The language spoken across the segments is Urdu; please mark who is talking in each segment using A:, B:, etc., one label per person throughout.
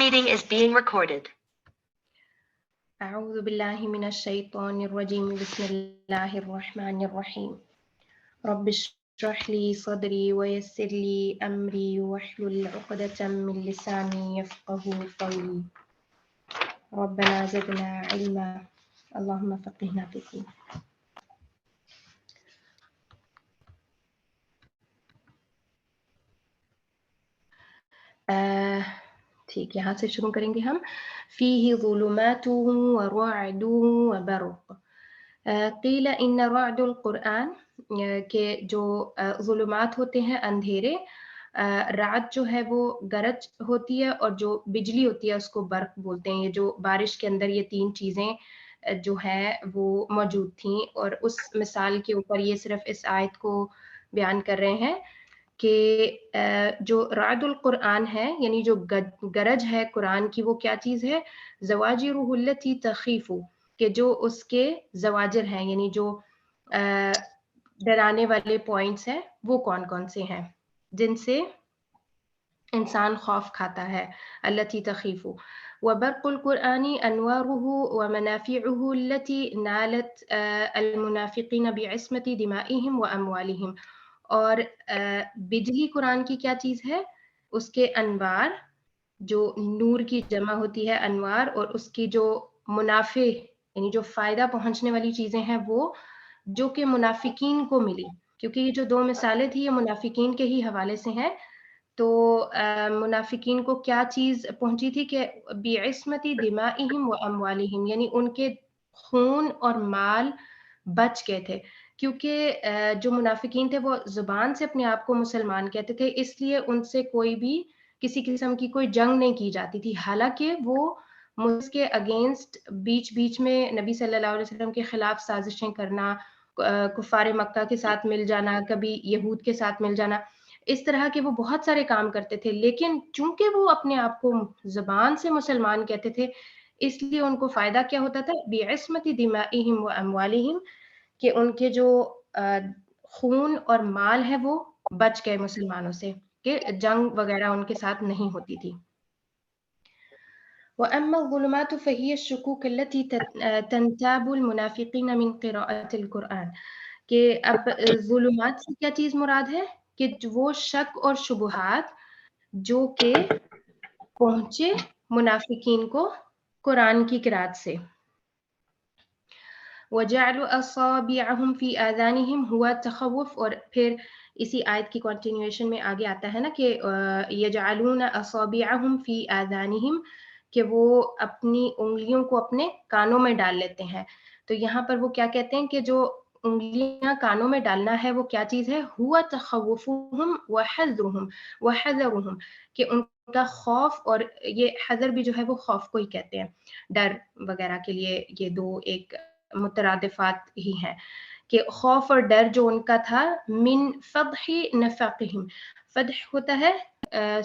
A: meeting is being recorded.
B: أعوذ بالله من الشيطان الرجيم بسم الله الرحمن الرحيم رب اشرح لي صدري ويسر لي أمري واحلل عقدة من لساني يفقه قولي ربنا زدنا علما اللهم فقهنا في الدين. ٹھیک یہاں سے شروع کریں گے ہم. فيه ظلمات ورعد وبرق. قیل ان رعد القرآن کہ جو ظلمات ہوتے ہیں اندھیرے، رعد جو ہے وہ گرج ہوتی ہے اور جو بجلی ہوتی ہے اس کو برق بولتے ہیں. یہ جو بارش کے اندر یہ تین چیزیں جو ہیں وہ موجود تھیں، اور اس مثال کے اوپر یہ صرف اس آیت کو بیان کر رہے ہیں کہ جو رعد القرآن ہے یعنی جو گرج ہے قرآن کی وہ کیا چیز ہے؟ زواجرہ التی تخیف، کہ جو اس کے زواجر ہیں یعنی جو ڈرانے والے پوائنٹس ہیں وہ کون کون سے ہیں جن سے انسان خوف کھاتا ہے. التی تخیف. وبرق القرآن انوارہ ومنافعہ التی نالت المنافقین بعصمت دمائہم واموالہم. اور بجلی قرآن کی کیا چیز ہے؟ اس کے انوار، جو نور کی جمع ہوتی ہے انوار، اور اس کی جو منافع یعنی جو فائدہ پہنچنے والی چیزیں ہیں وہ جو کہ منافقین کو ملی، کیونکہ یہ جو دو مثالیں تھی یہ منافقین کے ہی حوالے سے ہیں. تو منافقین کو کیا چیز پہنچی تھی کہ بعصمت دمائہم واموالہم، یعنی ان کے خون اور مال بچ گئے تھے. کیونکہ جو منافقین تھے وہ زبان سے اپنے آپ کو مسلمان کہتے تھے، اس لیے ان سے کوئی بھی کسی قسم کی کوئی جنگ نہیں کی جاتی تھی، حالانکہ وہ ملک کے اگینسٹ بیچ میں نبی صلی اللہ علیہ وسلم کے خلاف سازشیں کرنا، کفار مکہ کے ساتھ مل جانا، کبھی یہود کے ساتھ مل جانا، اس طرح کے وہ بہت سارے کام کرتے تھے. لیکن چونکہ وہ اپنے آپ کو زبان سے مسلمان کہتے تھے اس لیے ان کو فائدہ کیا ہوتا تھا؟ بعصمت دمائہم واموالہم، کہ ان کے جو خون اور مال ہے وہ بچ گئے مسلمانوں سے، کہ جنگ وغیرہ ان کے ساتھ نہیں ہوتی تھی. وَأَمَّا الظُّلُمَاتُ فَهِيَ الشُّكُوكُ الَّتِي تَنْتَابُ الْمُنَافِقِينَ مِنْ قِرَاءَةِ الْقُرْآنِ. کہ اب ظلمات سے کیا چیز مراد ہے؟ کہ وہ شک اور شبہات جو کہ پہنچے منافقین کو قرآن کی قرات سے. وَجَعْلُ أَصَابِعَهُمْ فِي آذَانِهِمْ هُوَ تَخَوُّفٌ. اور پھر اسی آیت کی کنٹینیوشن میں آگے آتا ہے نا کہ يَجْعَلُونَ أَصَابِعَهُمْ فِي آذَانِهِمْ، کہ وہ اپنی انگلیوں کو اپنے کانوں میں ڈال لیتے ہیں. تو یہاں پر وہ کیا کہتے ہیں کہ جو انگلیاں کانوں میں ڈالنا ہے وہ کیا چیز ہے؟ هُوَ تَخَوُّفُهُمْ وَحَذَرُهُمْ، کہ ان کا خوف، اور یہ حذر بھی جو ہے وہ خوف کو ہی کہتے ہیں، ڈر وغیرہ کے لیے یہ دو ایک مترادفات ہی ہیں. کہ خوف اور ڈر جو ان کا تھا، من فضح نفاقہم، فضح ہوتا ہے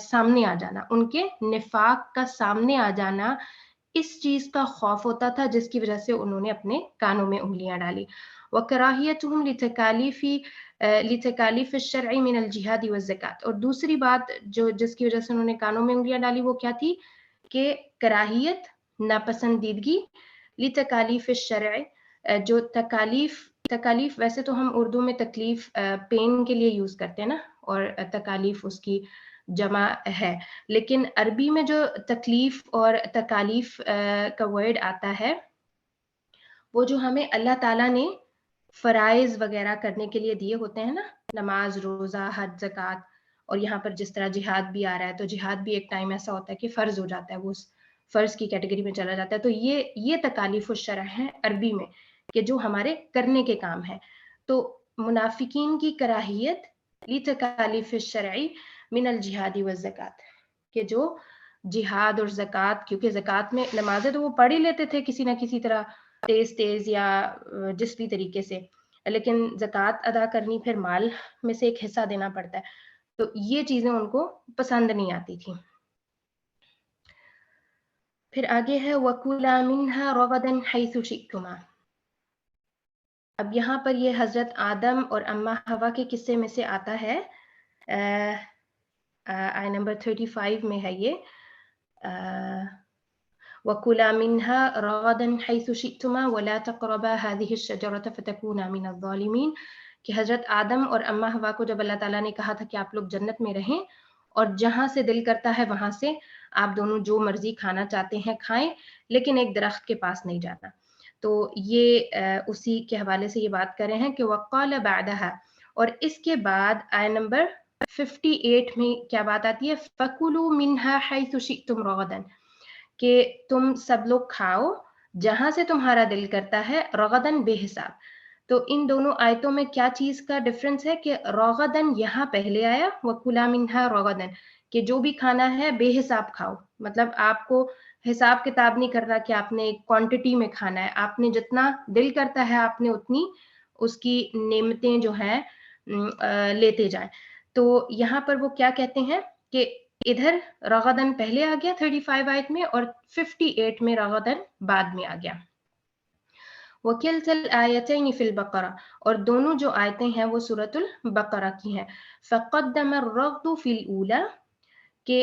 B: سامنے آ جانا، ان کے نفاق کا سامنے آ جانا، اس چیز کا خوف ہوتا تھا جس کی وجہ سے انہوں نے اپنے کانوں میں انگلیاں ڈالی. وَكَرَاهِيَتُهُمْ لِتَكَالِيفِ الشَّرْعِ مِنَ الْجِهَادِ وَالزَّكَاةِ. اور دوسری بات جس کی وجہ سے انہوں نے کانوں میں انگلیاں ڈالی وہ کیا تھی؟ کہ کراہیت، ناپسندیدگی، لِتَكَالِيفِ الشَّرْعِ، جو تکالیف ویسے تو ہم اردو میں تکلیف پین کے لیے یوز کرتے ہیں نا، اور تکالیف اس کی جمع ہے، لیکن عربی میں جو تکلیف اور تکالیف کا ورڈ آتا ہے وہ جو ہمیں اللہ تعالیٰ نے فرائض وغیرہ کرنے کے لیے دیے ہوتے ہیں نا، نماز، روزہ، حج، زکوٰۃ، اور یہاں پر جس طرح جہاد بھی آ رہا ہے تو جہاد بھی ایک ٹائم ایسا ہوتا ہے کہ فرض ہو جاتا ہے، وہ اس فرض کی کیٹیگری میں چلا جاتا ہے. تو یہ تکالیف الشرع ہیں عربی میں، کہ جو ہمارے کرنے کے کام ہیں. تو منافقین کی کراہیت لتکالیف الشرع من الجہاد والزکوٰۃ، کہ جو جہاد اور زکوٰۃ، کیونکہ زکوٰۃ میں نمازیں تو وہ پڑھ ہی لیتے تھے کسی نہ کسی طرح، تیز یا جس بھی طریقے سے، لیکن زکوٰۃ ادا کرنی پھر مال میں سے ایک حصہ دینا پڑتا ہے، تو یہ چیزیں ان کو پسند نہیں آتی تھی. پھر آگے ہے وَكُلَا مِنْهَا رَغَدًا حَيْثُ شِئْتُمَا. اب یہاں پر یہ حضرت آدم اور اماں حوا کے قصے میں سے آتا ہے، آیت نمبر 35 میں ہے یہ. وَكُلَا مِنْهَا رَغَدًا حَيْثُ شِئْتُمَا وَلَا تَقْرَبَا هَذِهِ الشَّجَرَةَ فَتَكُونَا مِنَ الظَّالِمِينَ کہ حضرت آدم اور اماں حوا کو جب اللہ تعالیٰ نے کہا تھا کہ آپ لوگ جنت میں رہیں اور جہاں سے دل کرتا ہے وہاں سے آپ دونوں جو مرضی کھانا چاہتے ہیں کھائیں، لیکن ایک درخت کے پاس نہیں جانا. تو یہ اسی کے حوالے سے یہ بات کر رہے ہیں کہ وَقَالَ بَعْدَهَا، اور اس کے بعد آیت نمبر 58 میں کیا بات آتی ہے؟ فَكُلُوا مِنْهَا حَيْثُ شِئْتُمْ رَغَدًا، کہ تم سب لوگ کھاؤ جہاں سے تمہارا دل کرتا ہے، رغدن بے حساب. تو ان دونوں آیتوں میں کیا چیز کا ڈفرنس ہے کہ رغدن یہاں پہلے آیا، وَكُلَا مِنْهَا رَغَدًا، کہ جو بھی کھانا ہے بے حساب کھاؤ. مطلب آپ کو حساب کتاب نہیں کرنا کہ آپ نے کوانٹٹی میں کھانا ہے، آپ نے جتنا دل کرتا ہے آپ نے اتنی اس کی نعمتیں جو ہیں لیتے جائیں. تو یہاں پر وہ کیا کہتے ہیں کہ ادھر رغدن پہلے آ گیا 35 آیت میں، اور 58 میں رغدن بعد میں آ گیا. وَكِلْتَا الْآيَتَيْنِ فِي الْبَقَرَةِ، اور دونوں جو آیتیں ہیں وہ سورۃ البقرہ کی ہیں. فَقَدَّمَ الرَّغْدُ فِي الْأُولَى، کہ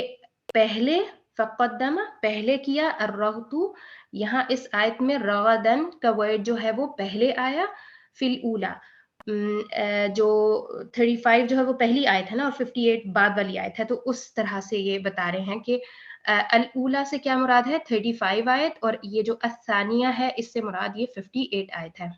B: پہلے فقدم پہلے کیا، الرغد یہاں اس آیت میں رغدن کا ورڈ جو ہے وہ پہلے آیا، فی الاولا جو 35 جو ہے وہ پہلی آیت ہے نا، اور 58 بعد والی آیت ہے. تو اس طرح سے یہ بتا رہے ہیں کہ الاولا سے کیا مراد ہے 35 آیت، اور یہ جو الثانیہ ہے اس سے مراد یہ 58 آیت ہے.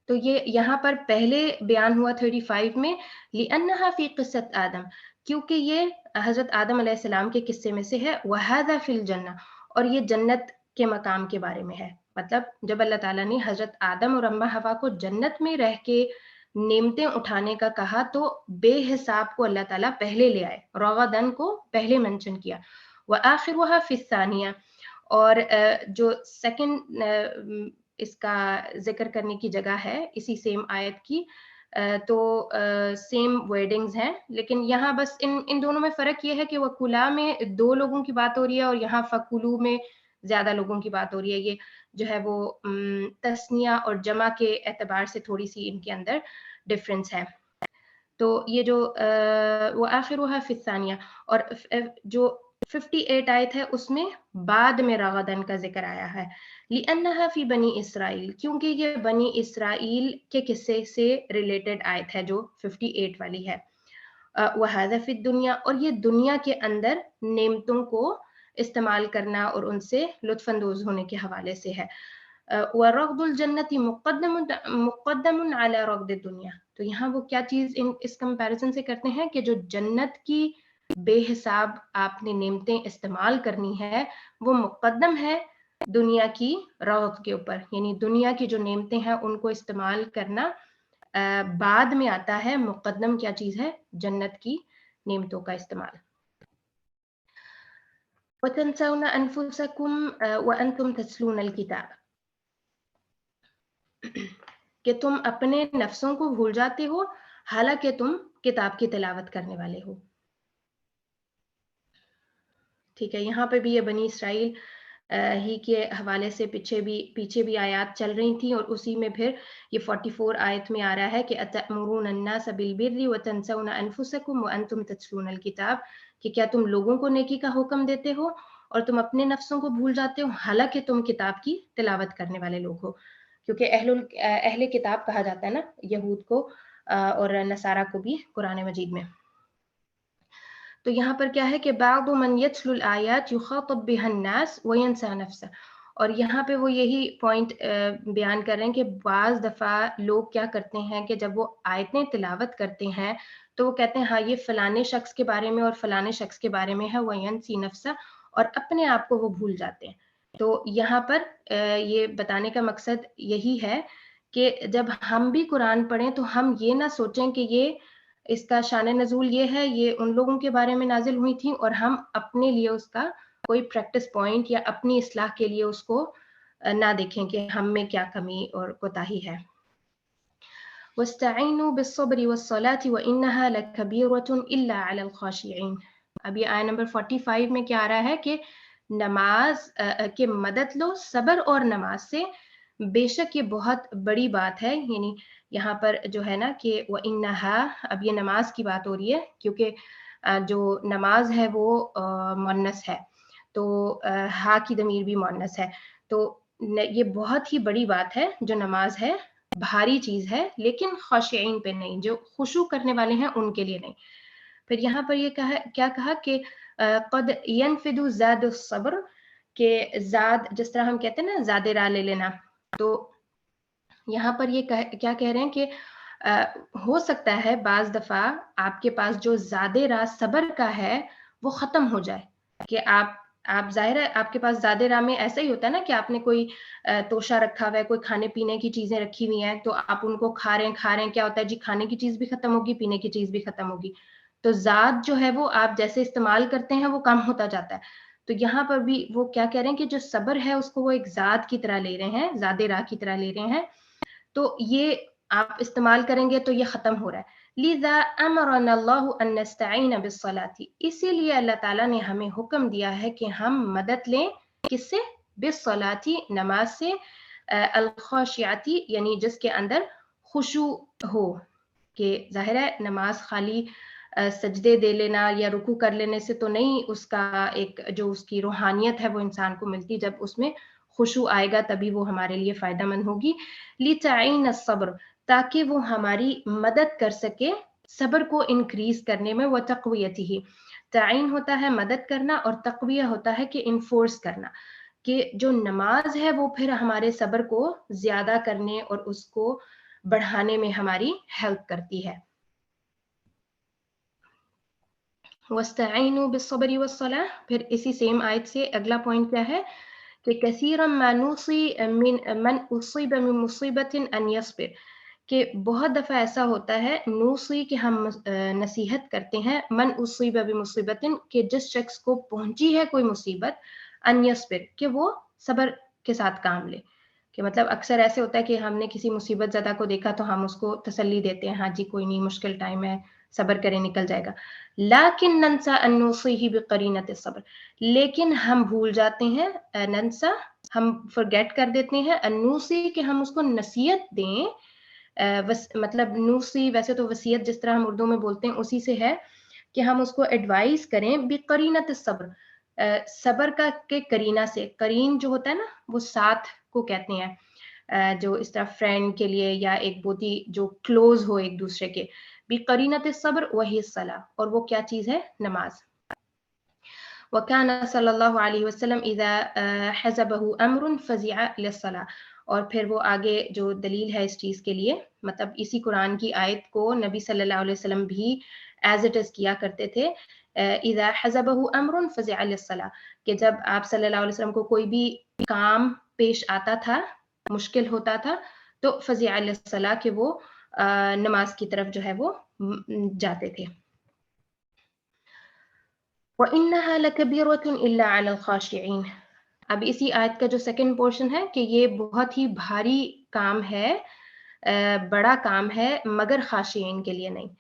B: تو یہ یہاں پر پہلے بیان ہوا 35 میں، لِأَنَّهَا فِي قِصَّةِ آدم، کیونکہ یہ حضرت آدم علیہ السلام کے قصے میں سے ہے. وَهَذَا فِي الْجَنَّةِ، اور یہ جنت کے مقام کے بارے میں ہے. مطلب جب اللہ تعالیٰ نے حضرت آدم اور اماں حوا کو جنت میں رہ کے نعمتیں اٹھانے کا کہا تو بے حساب کو اللہ تعالیٰ پہلے لے آئے، رغدن کو پہلے منشن کیا. وَآخِرُهَا فِي الثَّانِيَةِ، اور جو سیکنڈ اس کا ذکر کرنے کی جگہ ہے اسی سیم آیت کی، تو سیم ورڈنگز ہیں، لیکن یہاں بس ان دونوں میں فرق یہ ہے کہ وہ کلا میں 2 لوگوں کی بات ہو رہی ہے اور یہاں فکلو میں زیادہ لوگوں کی بات ہو رہی ہے. یہ جو ہے وہ تسنیہ اور جمع کے اعتبار سے تھوڑی سی ان کے اندر ڈفرینس ہے. تو یہ جو وہ آخرها فی الثانیہ، اور جو 58 آیت ہے اس میں بعد میں رغدن کا ذکر آیا ہے. لِأَنَّهَا فِي بنی اسرائیل، کیونکہ یہ بنی اسرائیل کے قصے سے ریلیٹڈ آیت ہے جو 58 والی ہے. وَهَذَا فِي الدُّنْيَا، اور یہ دنیا کے اندر نعمتوں کو استعمال کرنا اور ان سے لطف اندوز ہونے کے حوالے سے ہے. وَرَغْدُ الْجَنَّةِ مُقَدَّمٌ عَلَى رَغْدِ الدُّنْيَا، تو یہاں وہ کیا چیز اس کمپیریزن سے کرتے ہیں کہ جو جنت کی بے حساب آپ نے نعمتیں استعمال کرنی ہے وہ مقدم ہے دنیا کی رغد کے اوپر، یعنی دنیا کی جو نعمتیں ہیں ان کو استعمال کرنا بعد میں آتا ہے، مقدم کیا چیز ہے؟ جنت کی نعمتوں کا استعمال. وَتَنْسَوْنَ أَنفُسَكُمْ وَأَنْتُمْ تَتْلُونَ الْكِتَابَ، کہ تم اپنے نفسوں کو بھول جاتے ہو حالانکہ تم کتاب کی تلاوت کرنے والے ہو. ٹھیک ہے، یہاں پہ بھی یہ بنی اسرائیل ہی کے حوالے سے پیچھے بھی آیات چل رہی تھیں، اور اسی میں پھر یہ 44 آیت میں آ رہا ہے کہ أَتَأْمُرُونَ النَّاسَ بِالْبِرِّ وَتَنْسَوْنَ أَنفُسَكُمْ وَأَنْتُمْ تَتْلُونَ الْكِتَابَ، کہ کیا تم لوگوں کو نیکی کا حکم دیتے ہو اور تم اپنے نفسوں کو بھول جاتے ہو حالانکہ تم کتاب کی تلاوت کرنے والے لوگ ہو. کیونکہ اہل کتاب کہا جاتا ہے نا یہود کو اور نصارہ کو بھی قرآن مجید میں. تو یہاں پر کیا ہے کہ بعض من یتلو الآیات یخاطب بها الناس وینسى نفسه، اور یہاں پہ وہ یہی پوائنٹ بیان کر رہے ہیں کہ بعض دفعہ لوگ کیا کرتے ہیں کہ جب وہ آیتیں تلاوت کرتے ہیں تو وہ کہتے ہیں ہاں یہ فلانے شخص کے بارے میں اور فلانے شخص کے بارے میں ہے، وینسی نفسہ، اور اپنے آپ کو وہ بھول جاتے ہیں. تو یہاں پر یہ بتانے کا مقصد یہی ہے کہ جب ہم بھی قرآن پڑھیں تو ہم یہ نہ سوچیں کہ یہ اس کا شان نزول یہ ہے، یہ ان لوگوں کے بارے میں نازل ہوئی تھیں، اور ہم اپنے لیے اس کا کوئی پریکٹس پوائنٹ یا اپنی اصلاح کے لیے اس کو نہ دیکھیں کہ ہم میں کیا کمی اور کوتاہی ہے. وَاسْتَعِينُوا بِالصَّبْرِ وَالصَّلَاةِ وَإِنَّهَا لَكَبِيرَةٌ إِلَّا عَلَى الْخَاشِعِينَ. اب یہ آیت نمبر 45 میں کیا آ رہا ہے کہ نماز کے مدد لو صبر اور نماز سے، بے شک یہ بہت بڑی بات ہے. یعنی یہاں پر جو ہے نا کہ وَإِنَّهَا، اب یہ نماز کی بات ہو رہی ہے کیونکہ جو نماز ہے وہ مؤنث ہے، تو ہا کی ضمیر بھی مؤنث ہے، تو یہ بہت ہی بڑی بات ہے، جو نماز ہے بھاری چیز ہے، لیکن خاشعین پہ نہیں، جو خشوع کرنے والے ہیں ان کے لیے نہیں۔ پھر یہاں پر یہ کیا کہا کہ قد ينفد زاد الصبر، کہ زاد جس طرح ہم کہتے ہیں نا زاد راہ لے لینا، تو یہاں پر یہ کیا کہہ رہے ہیں کہ ہو سکتا ہے بعض دفعہ آپ کے پاس جو زاد راہ صبر کا ہے وہ ختم ہو جائے، کہ آپ ظاہر ہے آپ کے پاس زاد راہ میں ایسا ہی ہوتا ہے نا کہ آپ نے کوئی توشہ رکھا ہوا ہے، کوئی کھانے پینے کی چیزیں رکھی ہوئی ہیں، تو آپ ان کو کھا رہے ہیں، کیا ہوتا ہے جی کھانے کی چیز بھی ختم ہوگی، پینے کی چیز بھی ختم ہوگی، تو زاد جو ہے وہ آپ جیسے استعمال کرتے ہیں وہ کم ہوتا جاتا ہے۔ تو یہاں پر بھی وہ کیا کہہ رہے ہیں کہ جو صبر ہے اس کو وہ ایک زاد کی طرح لے رہے ہیں، زاد راہ کی طرح لے رہے ہیں، تو یہ آپ استعمال کریں گے تو یہ ختم ہو رہا ہے۔ لذا امرنا اللہ ان نستعین بالصلاۃ، اسی لیے اللہ تعالیٰ نے ہمیں حکم دیا ہے کہ ہم مدد لیں، کس سے؟ بالصلاۃ، نماز سے، الخاشعۃ یعنی جس کے اندر خشوع ہو، کہ ظاہر ہے نماز خالی سجدے دے لینا یا رکوع کر لینے سے تو نہیں، اس کا ایک جو اس کی روحانیت ہے وہ انسان کو ملتی، جب اس میں خشوع آئے گا تبھی وہ ہمارے لیے فائدہ مند ہوگی۔ لتعین الصبر، تاکہ وہ ہماری مدد کر سکے صبر کو انکریز کرنے میں، وتقویتہ، تعین ہوتا ہے مدد کرنا اور تقویہ ہوتا ہے کہ انفورس کرنا، کہ جو نماز ہے وہ پھر ہمارے صبر کو زیادہ کرنے اور اس کو بڑھانے میں ہماری ہیلپ کرتی ہے۔ وَاسْتَعِینُوا بِالصَّبْرِ وَالصَّلَاةِ، پھر اسی سیم آیت سے اگلا پوائنٹ کیا ہے کہ کثیرا ما نوصی من اصیب من مصیبت ان یصبر، کہ بہت دفعہ ایسا ہوتا ہے، نوصی کہ ہم نصیحت کرتے ہیں، من اصیب بمصیبت کہ جس شخص کو پہنچی ہے کوئی مصیبت، ان یصبر کہ وہ صبر کے ساتھ کام لے، کہ مطلب اکثر ایسے ہوتا ہے کہ ہم نے کسی مصیبت زدہ کو دیکھا تو ہم اس کو تسلی دیتے ہیں، ہاں جی کوئی نہیں، مشکل ٹائم ہے، صبر کریں نکل جائے گا، لیکن ننسا ان نوصیہ بقرینۃ الصبر، لیکن ہم بھول جاتے ہیں، ننسا ہم فرگیٹ کر دیتے ہیں، انوسی کہ ہم اس کو نصیحت دیں، مطلب نوسی ویسے تو وصیت جس طرح ہم اردو میں بولتے ہیں اسی سے ہے، کہ ہم اس کو ایڈوائز کریں بقرینۃ الصبر، صبر کا کے کرینہ سے، کرین جو ہوتا ہے نا وہ ساتھ کو کہتے ہیں، جو اس طرح فرینڈ کے لیے یا ایک بہت ہی جو کلوز ہو ایک دوسرے کے، بقرینۃ الصبر وہی الصلاۃ، اور وہ کیا چیز ہے؟ نماز۔ وَكَانَ صلی اللہ علیہ وسلم اذا حزبه امر فزع للصلاۃ، اور پھر وہ آگے جو دلیل ہے اس چیز کے لیے، مطلب اسی قرآن کی آیت کو نبی صلی اللہ علیہ وسلم بھی ایز اٹ از کیا کرتے تھے، اذا حزبه امر فزع للصلاۃ، کہ جب آپ صلی اللہ علیہ وسلم کو کوئی بھی کام پیش آتا تھا، مشکل ہوتا تھا، تو فزع للصلاۃ کہ وہ نماز کی طرف جو ہے وہ جاتے تھے۔ وَإِنَّهَا لَكَبِيرَةٌ إِلَّا عَلَى الْخَاشِعِينَ، اب اسی آیت کا جو سیکنڈ پورشن ہے کہ یہ بہت ہی بھاری کام ہے، بڑا کام ہے، مگر خاشعین کے لیے نہیں۔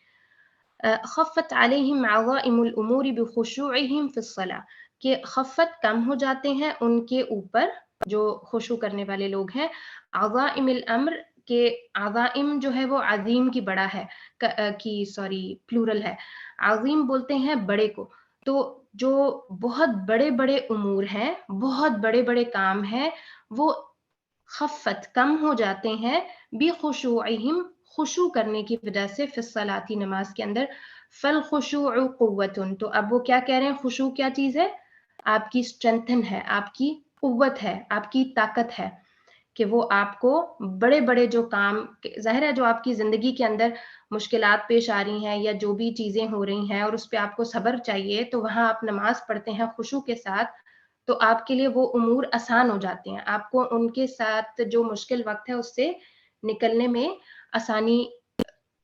B: خفت علیہم عظائم الامور بخشوعہم فی الصلاۃ، کہ خفت کم ہو جاتے ہیں ان کے اوپر جو خشوع کرنے والے لوگ ہیں، عظائم الامر کہ عظائم جو ہے وہ عظیم کی بڑا ہے پلورل ہے، عظیم بولتے ہیں بڑے کو، تو جو بہت بڑے بڑے امور ہیں، بہت بڑے بڑے کام ہیں، وہ خفت کم ہو جاتے ہیں، بخشوعہم خشوع کرنے کی وجہ سے، فی الصلاۃ نماز کے اندر، فالخشوع قوت، تو اب وہ کیا کہہ رہے ہیں؟ خشوع کیا چیز ہے؟ آپ کی اسٹرینتھن ہے، آپ کی قوت ہے، آپ کی طاقت ہے، کہ وہ آپ کو بڑے بڑے جو کام، ظاہر ہے جو آپ کی زندگی کے اندر مشکلات پیش آ رہی ہیں یا جو بھی چیزیں ہو رہی ہیں اور اس پہ آپ کو صبر چاہیے، تو وہاں آپ نماز پڑھتے ہیں خشوع کے ساتھ، تو آپ کے لیے وہ امور آسان ہو جاتے ہیں، آپ کو ان کے ساتھ جو مشکل وقت ہے اس سے نکلنے میں آسانی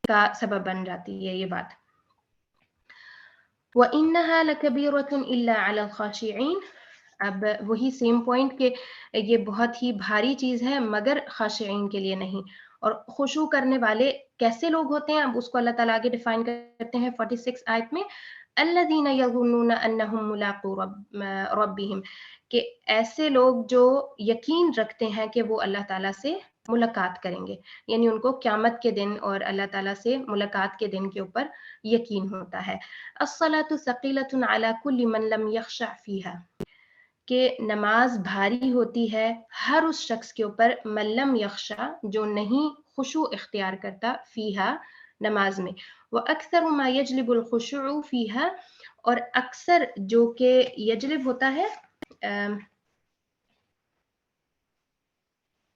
B: کا سبب بن جاتی ہے یہ بات۔ وَإِنَّهَا لَكَبِيرَةٌ إِلَّا عَلَى الْخَاشِعِينَ، اب وہی سیم پوائنٹ کہ یہ بہت ہی بھاری چیز ہے مگر خاشعین کے لیے نہیں، اور خشوع کرنے والے کیسے لوگ ہوتے ہیں؟ اب اس کو اللہ تعالیٰ آگے ڈیفائن کرتے ہیں 46 آیت میں، الذین یظنون انہم ملاقو ربہم، کہ ایسے لوگ جو یقین رکھتے ہیں کہ وہ اللہ تعالیٰ سے ملاقات کریں گے، یعنی ان کو قیامت کے دن اور اللہ تعالیٰ سے ملاقات کے دن کے اوپر یقین ہوتا ہے۔ الصلاۃ ثقیلۃ علی کل من لم یخشع فیہا، کہ نماز بھاری ہوتی ہے ہر اس شخص کے اوپر من لم یخشع، جو نہیں خشوع اختیار کرتا، فیہا نماز میں، وَأَكْثَرُ مَا يَجْلِبُ الْخُشُوعُ فِيهَا، اور اکثر جو کہ یجلب ہوتا ہے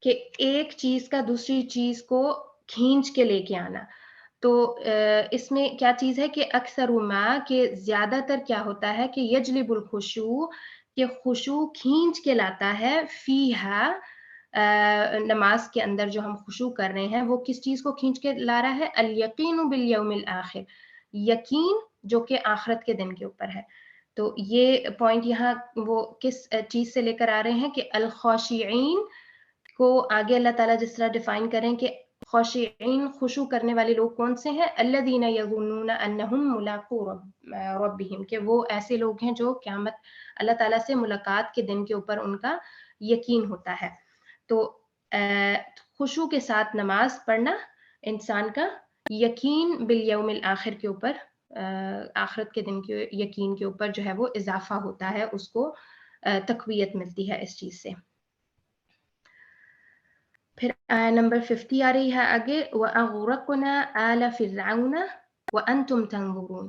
B: کہ ایک چیز کا دوسری چیز کو کھینچ کے لے کے آنا، تو اس میں کیا چیز ہے کہ اکثر ما، کہ زیادہ تر کیا ہوتا ہے کہ یجلب الخشوع، کہ خشوع کھینچ کے لاتا ہے، فیہا نماز کے اندر جو ہم خشوع کر رہے ہیں وہ کس چیز کو کھینچ کے لا رہا ہے؟ الیقین بالیوم الآخر، یقین جو کہ آخرت کے دن کے اوپر ہے۔ تو یہ پوائنٹ یہاں وہ کس چیز سے لے کر آ رہے ہیں کہ الخاشعین کو آگے اللہ تعالیٰ جس طرح ڈیفائن کریں کہ خاشعین خشوع کرنے والے لوگ کون سے ہیں؟ الذین یظنون انہم ملاقو ربہم، کہ وہ ایسے لوگ ہیں جو قیامت اللہ تعالیٰ سے ملاقات کے دن کے اوپر ان کا یقین ہوتا ہے۔ تو خشوع کے ساتھ نماز پڑھنا انسان کا یقین بالیوم الآخر کے اوپر، آخرت کے دن کے یقین کے اوپر جو ہے وہ اضافہ ہوتا ہے، اس کو تقویت ملتی ہے اس چیز سے۔ پھر آیا نمبر 50 آ رہی ہے آگے، وَأَغْرَقْنَا آلَ فِرْعَوْنَ وَأَنْتُمْ تَنْظُرُونَ،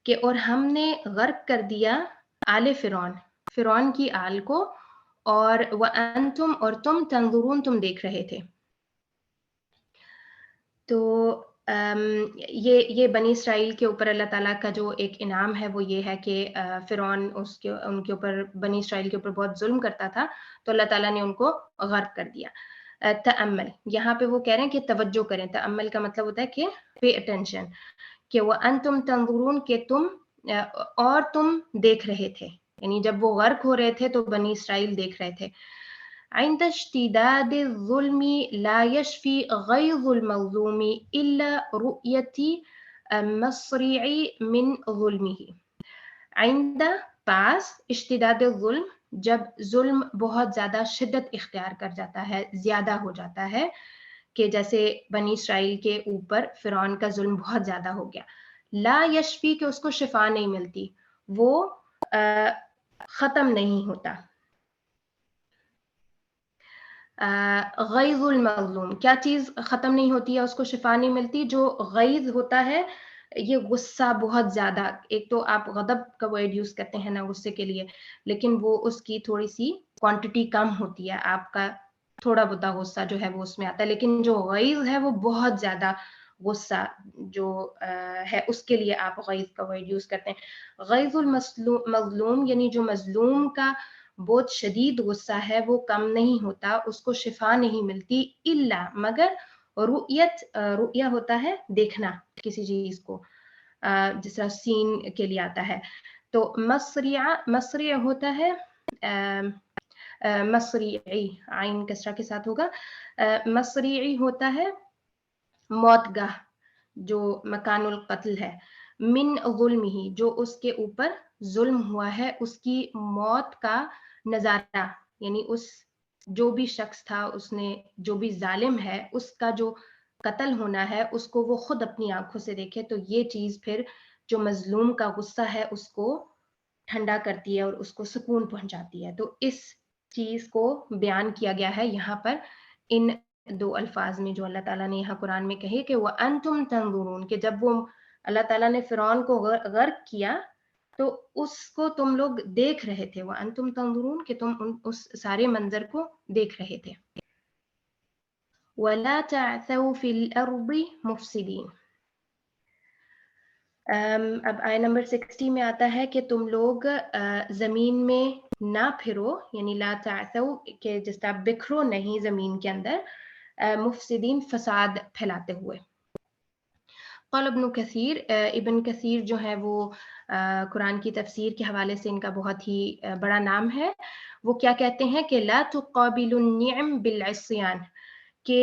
B: کہ اور ہم نے غرق کر دیا آل فرعون، فرعون کی آل کو، اور وَأَنْتُمْ، اور تم تنظرون، تم دیکھ رہے تھے۔ تو یہ بنی اسرائیل کے اوپر اللہ تعالیٰ کا جو ایک انعام ہے وہ یہ ہے کہ فرعون ان کے اوپر، بنی اسرائیل کے اوپر بہت ظلم کرتا تھا، تو اللہ تعالیٰ نے ان کو غرق کر دیا۔ تأمل، یہاں پہ وہ کہہ رہے ہیں کہ توجہ کریں، تأمل کا مطلب ہوتا ہے کہ پے اٹینشن، کہ وَأَنْتُمْ تَنْظُرُونَ، کہ تم اور تم دیکھ رہے تھے، یعنی جب وہ غرق ہو رہے تھے تو بنی اسرائیل دیکھ رہے تھے۔ عند اشتداد الظلم لا يشفي غيظ المظلوم إلا رؤية مصرع من ظلمه، عند پاس، اشتداد الظلم، جب ظلم بہت زیادہ شدت اختیار کر جاتا ہے، زیادہ ہو جاتا ہے، کہ جیسے بنی اسرائیل کے اوپر فرعون کا ظلم بہت زیادہ ہو گیا، لا یشفی، کہ اس کو شفا نہیں ملتی، وہ ختم نہیں ہوتا۔ غیظ المظلوم، کیا چیز ختم نہیں ہوتی ہے، اس کو شفا نہیں ملتی؟ جو غیظ ہوتا ہے یہ غصہ بہت زیادہ، ایک تو آپ غضب کا ورڈ یوز کرتے ہیں نا غصے کے لیے، لیکن وہ اس کی تھوڑی سی کوانٹٹی کم ہوتی ہے، آپ کا تھوڑا بہت غصہ جو ہے وہ اس میں آتا ہے، لیکن جو غیظ ہے وہ بہت زیادہ غصہ جو ہے اس کے لیے آپ غیظ کا ورڈ یوز کرتے ہیں۔ غیظ المظلوم، یعنی جو مظلوم کا بہت شدید غصہ ہے وہ کم نہیں ہوتا، اس کو شفا نہیں ملتی، الا، مگر رؤیت ہوتا ہے دیکھنا کسی چیز کو، جس طرح سین کے لیے آتا ہے، تو مسرع ہوتا ہے مسریعی، عین کسرہ کے ساتھ ہوگا، مسریعی ہوتا ہے موت گاہ، جو مکان القتل ہے، من ظلمہ، جو اس کے اوپر ظلم ہوا ہے، اس کی موت کا نظارہ، یعنی اس جو بھی شخص تھا، اس نے جو بھی ظالم ہے، اس کا جو قتل ہونا ہے، اس کو وہ خود اپنی آنکھوں سے دیکھے، تو یہ چیز پھر جو مظلوم کا غصہ ہے اس کو ٹھنڈا کرتی ہے اور اس کو سکون پہنچاتی ہے۔ تو اس چیز کو بیان کیا گیا ہے یہاں پر ان دو الفاظ میں جو اللہ تعالیٰ نے یہاں قرآن میں کہے کہ وَأَنْتُمْ تَنْظُرُونَ، کہ جب وہ اللہ تعالیٰ نے فرعون کو غرق کیا تو اس کو تم لوگ دیکھ رہے تھے، وَأَنْتُمْ تَنْظُرُونَ، کہ تم اس سارے منظر کو دیکھ رہے تھے۔ وَلَا تَعْثَوْا فِي الْأَرْضِ مُفْسِدِينَ، اب آیت نمبر 60 میں آتا ہے کہ تم لوگ زمین میں نہ پھرو، یعنی لا تعثوا، کہ جس طرح بکھرو نہیں زمین کے اندر، مفسدین، فساد پھیلاتے ہوئے۔ قال ابن کثیر، ابن کثیر جو ہے وہ قرآن کی تفسیر کے حوالے سے ان کا بہت ہی بڑا نام ہے، وہ کیا کہتے ہیں کہ لا تقابل النعم بالعصیان، کہ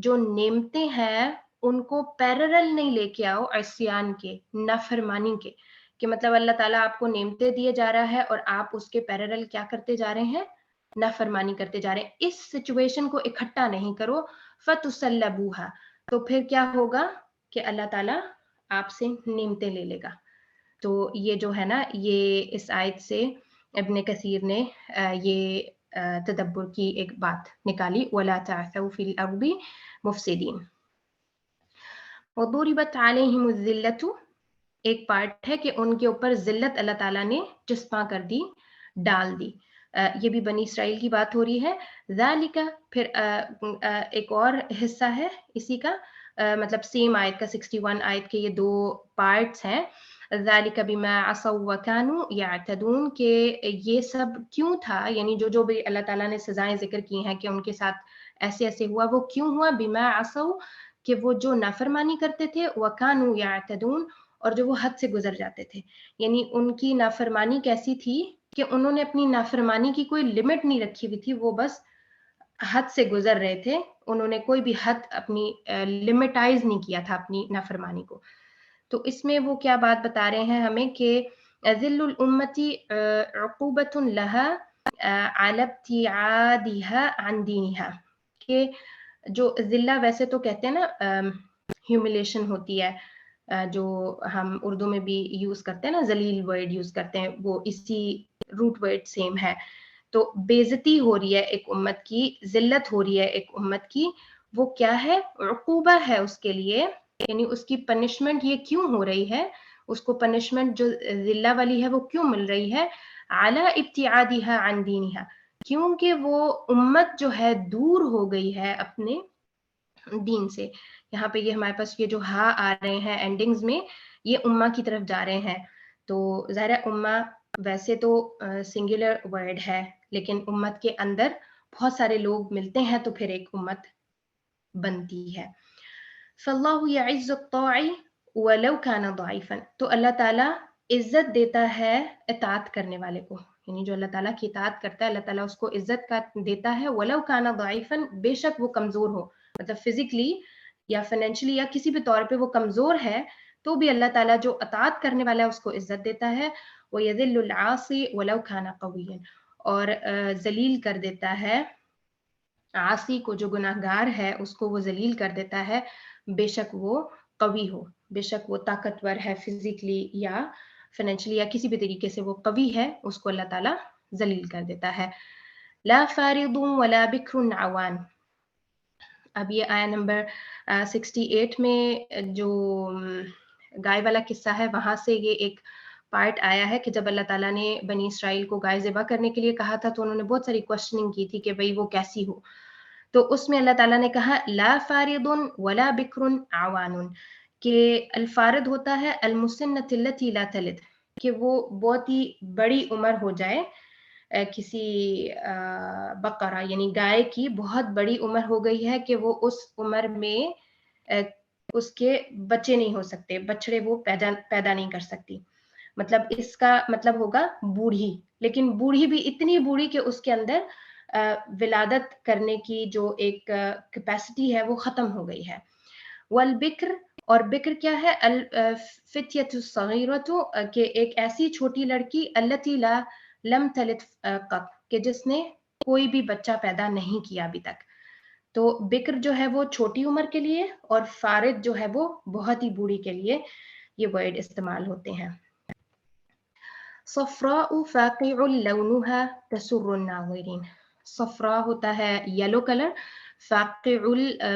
B: جو نعمتیں ہیں ان کو پیرلل نہیں لے کے آؤ عصیان کے، نافرمانی کے، کہ مطلب اللہ تعالیٰ آپ کو نعمتیں دیے جا رہا ہے اور آپ اس کے پیرلل کیا کرتے جا رہے ہیں؟ نافرمانی کرتے جا رہے ہیں۔ اس سچویشن کو اکٹھا نہیں کرو، فتسلبوها، تو پھر کیا ہوگا کہ اللہ تعالیٰ آپ سے نعمتیں لے لے گا. تو یہ جو ہے نا، یہ اس آیت سے ابن کثیر نے یہ تدبر کی ایک بات نکالی، وَلَا تَعْثَوْا فِي الْأَرْضِ مُفْسِدِينَ. وَضُرِبَتْ عَلَيْهِمُ الذِّلَّةُ، ایک پارٹ ہے کہ ان کے اوپر ذلت اللہ تعالیٰ نے چسپاں کر دی، ڈال دی. یہ بھی بنی اسرائیل کی بات ہو رہی ہے. ذَلِكَ، پھر ایک اور حصہ ہے اسی کا، مطلب سیم آیت کا 61 آیت کے یہ دو پارٹس ہیں. ذَلِكَ بِمَا عَصَوْا وَكَانُوا يَعْتَدُونَ، کہ یہ سب کیوں تھا، یعنی جو بھی اللہ تعالیٰ نے سزائیں ذکر کی ہیں کہ ان کے ساتھ ایسے ایسے ہوا، وہ کیوں ہوا؟ بِمَا عَصَوْا، کہ وہ جو نافرمانی کرتے تھے، وَكَانُوا يَعْتَدُونَ، اور جو وہ حد سے گزر جاتے تھے. یعنی ان کی نافرمانی کیسی تھی کہ انہوں نے اپنی نافرمانی کی کوئی لمٹ نہیں رکھی ہوئی تھی، وہ بس حد سے گزر رہے تھے. انہوں نے کوئی بھی حد اپنی لمٹائز نہیں کیا تھا اپنی نافرمانی کو. تو اس میں وہ کیا بات بتا رہے ہیں ہمیں کہ ذل الامتی عقوبۃ لها علی ابتعادها عن دینها، کہ جو ذلہ ویسے تو کہتے ہیں نا ہیوملیشن ہوتی ہے، جو ہم اردو میں بھی یوز کرتے ہیں نا، ذلیل ورڈ یوز کرتے ہیں، وہ اسی روٹ ورڈ سیم ہے. تو بےزتی ہو رہی ہے ایک امت کی، ذلت ہو رہی ہے ایک امت کی، وہ کیا ہے؟ عقوبہ ہے اس کے لیے، یعنی اس کی پنشمنٹ یہ کیوں ہو رہی ہے، اس کو پنشمنٹ جو ذلہ والی ہے وہ کیوں مل رہی ہے؟ علی ابتعادها عن دینها، کیونکہ وہ امت جو ہے دور ہو گئی ہے اپنے دین سے. یہاں پہ یہ ہمارے پاس یہ جو ہاں آ رہے ہیں اینڈنگز میں، یہ امہ کی طرف جا رہے ہیں. تو ظاہر امہ ویسے تو سنگولر ورڈ ہے، لیکن امت کے اندر بہت سارے لوگ ملتے ہیں تو پھر ایک امت بنتی ہے. فاللہ یعز الطاعی ولو کان ضعیفا، تو اللہ تعالیٰ عزت دیتا ہے اطاعت کرنے والے کو، یعنی جو اللہ تعالیٰ کی اطاعت کرتا ہے اللہ تعالیٰ اس کو عزت کا دیتا ہے. ولو کان ضعیفا، بے شک وہ کمزور ہو، مطلب فزیکلی یا فائنینشلی یا کسی بھی طور پہ وہ کمزور ہے، تو بھی اللہ تعالیٰ جو اطاعت کرنے والا ہے اس کو عزت دیتا ہے. وَيَذِلُّ الْعَاصِي وَلَوْ كَانَ قَوِيًّا، اور ذلیل کر دیتا ہے عاصی کو، جو گناہ گار ہے اس کو وہ ذلیل کر دیتا ہے، بے شک وہ قوی ہو، بے شک وہ طاقتور ہے فزیکلی یا فائنینشلی یا کسی بھی طریقے سے وہ قوی ہے، اس کو اللہ تعالیٰ ذلیل کر دیتا ہے. لا فارض ولا بکر عوان، اب یہ آیا نمبر 68 میں جو گائے والا قصہ ہے، وہاں سے یہ ایک پارٹ آیا ہے کہ جب اللہ تعالیٰ نے بنی اسرائیل کو گائے ذبح کرنے کے لیے کہا تھا تو انہوں نے بہت ساری کوشچننگ کی تھی کہ بھئی وہ کیسی ہو. تو اس میں اللہ تعالیٰ نے کہا لا فارض ولا بکر عوان، کہ الفارد ہوتا ہے المسنۃ التی لا تلد، کہ وہ بہت ہی بڑی عمر ہو جائے، کسی بقرہ یعنی گائے کی بہت بڑی عمر ہو گئی ہے کہ وہ اس عمر میں اس کے بچے نہیں ہو سکتے، بچڑے وہ پیدا نہیں کر سکتی. مطلب اس کا مطلب ہوگا بوڑھی، لیکن بوڑھی بھی اتنی بوڑھی کہ اس کے اندر ولادت کرنے کی جو ایک کیپیسٹی ہے وہ ختم ہو گئی ہے. والبکر، اور بکر کیا ہے؟ الفتیۃ الصغیرۃ، کہ ایک ایسی چھوٹی لڑکی التی لا لم تلد قط، کہ جس نے کوئی بھی بچہ پیدا نہیں کیا ابھی تک. تو بکر جو ہے وہ چھوٹی عمر کے لیے، اور فارد جو ہے وہ بہت ہی بوڑھی کے لیے یہ ورڈ استعمال ہوتے ہیں. صفراء فاقع لونها تسر الناظرین، صفراء ہوتا ہے یلو کلر، فاقع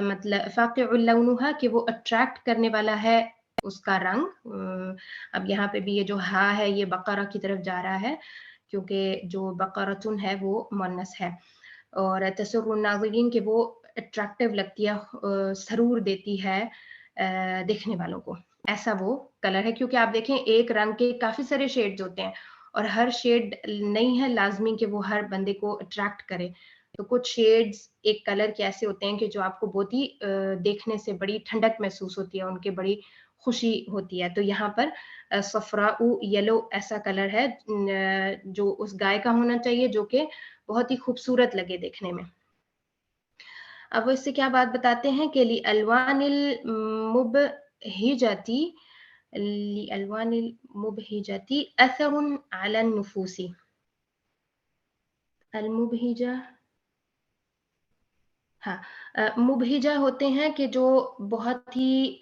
B: مطلب فاقع لونها کہ وہ اٹریکٹ کرنے والا ہے اس کا رنگ. اب یہاں پہ بھی یہ جو ہا ہے یہ بقرہ کی طرف جا رہا ہے کیونکہ جو بقرتن ہے وہ مؤنث ہے، اور تسر الناظرین کہ وہ اٹریکٹیو لگتی ہے، سرور دیتی ہے دیکھنے والوں کو، ایسا وہ کلر ہے. کیونکہ آپ دیکھیں ایک رنگ کے کافی سارے شیڈز ہوتے ہیں اور ہر شیڈ نہیں ہے لازمی کہ وہ ہر بندے کو اٹریکٹ کرے. تو کچھ شیڈز ایک کلر کے ایسے ہوتے ہیں کہ جو آپ کو بہت ہی دیکھنے سے بڑی ٹھنڈک محسوس ہوتی ہے، ان کے بڑی خوشی ہوتی ہے. تو یہاں پر صفراء یلو ایسا کلر ہے جو اس گائے کا ہونا چاہیے جو کہ بہت ہی خوبصورت لگے دیکھنے میں. اب وہ اس سے کیا بات بتاتے ہیں کہ لِأَلْوَانِ الْمُبْهِجَةِ لِأَلْوَانِ الْمُبْهِجَةِ أَثَرٌ عَلَى النُّفُوسِ. المبہجہ ہاں، مبہجہ ہوتے ہیں کہ جو بہت ہی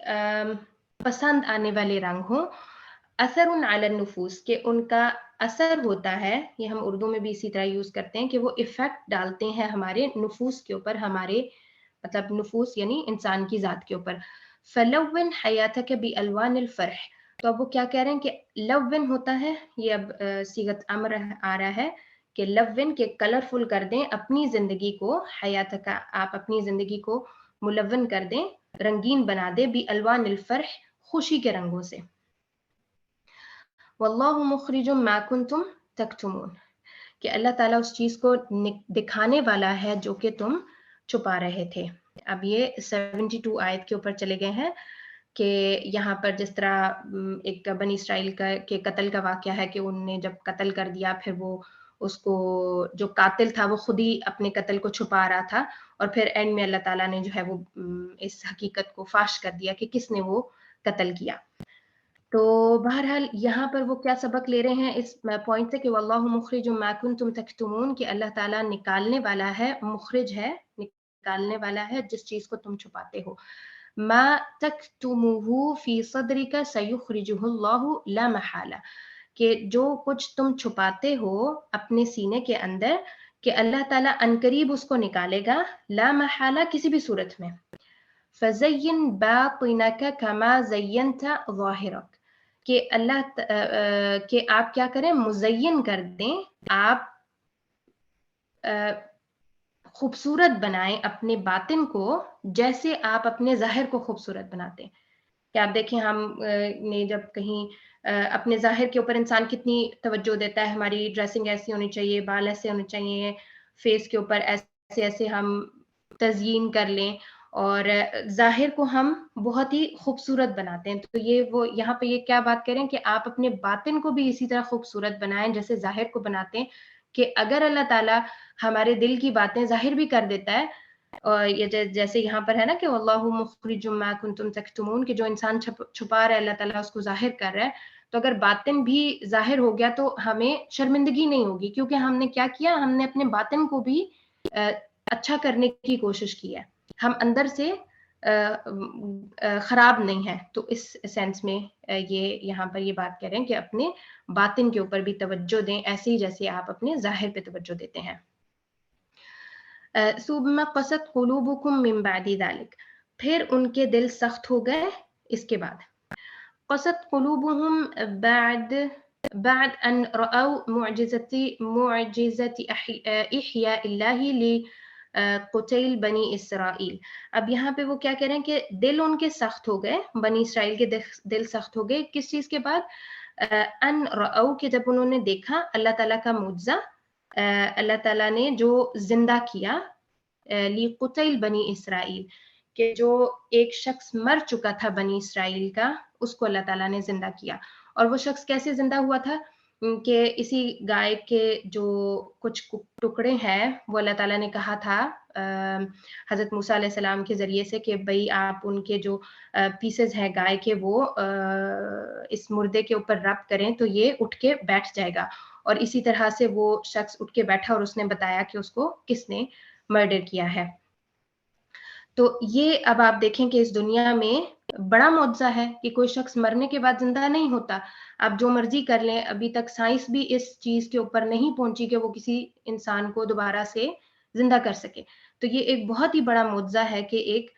B: پسند آنے والے رنگ ہوں، اثر علی النفوس کہ ان کا اثر ہوتا ہے، یہ ہم اردو میں بھی اسی طرح یوز کرتے ہیں کہ وہ افیکٹ ڈالتے ہیں ہمارے نفوس کے اوپر، ہمارے مطلب نفوس یعنی انسان کی ذات کے اوپر۔ فلون حیاتک بالوان الفرح، تو اب وہ کیا کہہ رہے ہیں کہ لون ہوتا ہے، یہ اب صیغت امر آ رہا ہے کہ لون کے کلرفل کر دیں اپنی زندگی کو، حیات کا آپ اپنی زندگی کو ملون کر دیں، رنگین بنا دیں، بھی الوان الفرح خوشی کے رنگوں سے۔ واللہ مخرج ما کنتم تکتمون، کہ اللہ تعالیٰ اس چیز کو دکھانے والا ہے جو کہ تم چھپا رہے تھے۔ اب یہ 72 آیت کے اوپر چلے گئے ہیں کہ یہاں پر جس طرح ایک بنی اسرائیل کے قتل کا واقعہ ہے کہ انہوں نے جب قتل کر دیا، پھر وہ اس کو جو قاتل تھا وہ خود ہی اپنے قتل کو چھپا رہا تھا، اور پھر اینڈ میں اللہ تعالیٰ نے جو ہے وہ اس حقیقت کو فاش کر دیا کہ کس نے وہ قتل کیا۔ تو بہرحال یہاں پر وہ کیا سبق لے رہے ہیں اس پوائنٹ سے کہ واللہ مخرج ما کنتم تکتمون، کہ اللہ تعالیٰ نکالنے والا ہے، مخرج ہے نکالنے والا ہے جس چیز کو تم چھپاتے ہو۔ ما تکتموہ فی صدرک سیخرجہ اللہ لا محالہ، کہ جو کچھ تم چھپاتے ہو اپنے سینے کے اندر کہ اللہ تعالیٰ عنقریب اس کو نکالے گا، لا محالہ کسی بھی صورت میں۔ فزین باطنک کما زینت ظاہرک، کہ اللہ کہ آپ کیا کریں، مزین کر دیں، آپ خوبصورت بنائیں اپنے باطن کو جیسے آپ اپنے ظاہر کو خوبصورت بناتے ہیں۔ کہ آپ دیکھیں ہم نے جب کہیں اپنے ظاہر کے اوپر انسان کتنی توجہ دیتا ہے، ہماری ڈریسنگ ایسی ہونی چاہیے، بال ایسے ہونے چاہیے، فیس کے اوپر ایسے ایسے ہم تزئین کر لیں، اور ظاہر کو ہم بہت ہی خوبصورت بناتے ہیں۔ تو یہ وہ یہاں پہ یہ کیا بات کریں کہ آپ اپنے باطن کو بھی اسی طرح خوبصورت بنائیں جیسے ظاہر کو بناتے ہیں، کہ اگر اللہ تعالیٰ ہمارے دل کی باتیں ظاہر بھی کر دیتا ہے، اور یہ جیسے یہاں پر ہے نا کہ واللہ مخرج ما کنتم تکتمون، کہ جو انسان چھپا رہا ہے اللہ تعالیٰ اس کو ظاہر کر رہا ہے، تو اگر باطن بھی ظاہر ہو گیا تو ہمیں شرمندگی نہیں ہوگی، کیونکہ ہم نے کیا کیا، ہم نے اپنے باطن کو بھی اچھا کرنے کی کوشش کی ہے، ہم اندر سے خراب نہیں ہے۔ تو اس سینس میں یہ یہاں پر یہ بات کہہ رہے ہیں کہ اپنے باطن کے اوپر بھی توجہ دیں، ایسے ہی جیسے آپ اپنے ظاہر پہ توجہ دیتے ہیں۔ ثم قست قلوبکم من بعد ذلک، پھر ان کے دل سخت ہو گئے اس کے بعد۔ قست قلوبهم بعد ان رأوا معجزة احیاء اللہ لقتیل بنی اسرائیل۔ اب یہاں پہ وہ کیا کہہ رہے ہیں کہ دل ان کے سخت ہو گئے، بنی اسرائیل کے دل سخت ہو گئے کس چیز کے بعد، ان رأوا کہ جب انہوں نے دیکھا اللہ تعالیٰ کا معجزہ، اللہ تعالیٰ نے جو زندہ کیا لقتیل بنی اسرائیل، کہ جو ایک شخص مر چکا تھا بنی اسرائیل کا، اس کو اللہ تعالیٰ نے زندہ کیا۔ اور وہ شخص کیسے زندہ ہوا تھا کہ اسی گائے کے جو کچھ ٹکڑے ہیں وہ اللہ تعالیٰ نے کہا تھا حضرت موسیٰ علیہ السلام کے ذریعے سے کہ بھئی آپ ان کے جو پیسز ہیں گائے کے وہ اس مردے کے اوپر رب کریں تو یہ اٹھ کے بیٹھ جائے گا، اور اسی طرح سے وہ شخص اٹھ کے بیٹھا اور اس نے بتایا کہ اس کو کس نے مرڈر کیا ہے۔ تو یہ اب آپ دیکھیں کہ اس دنیا میں بڑا معجزہ ہے کہ کوئی شخص مرنے کے بعد زندہ نہیں ہوتا، آپ جو مرضی کر لیں، ابھی تک سائنس بھی اس چیز کے اوپر نہیں پہنچی کہ وہ کسی انسان کو دوبارہ سے زندہ کر سکے۔ تو یہ ایک بہت ہی بڑا معجزہ ہے کہ ایک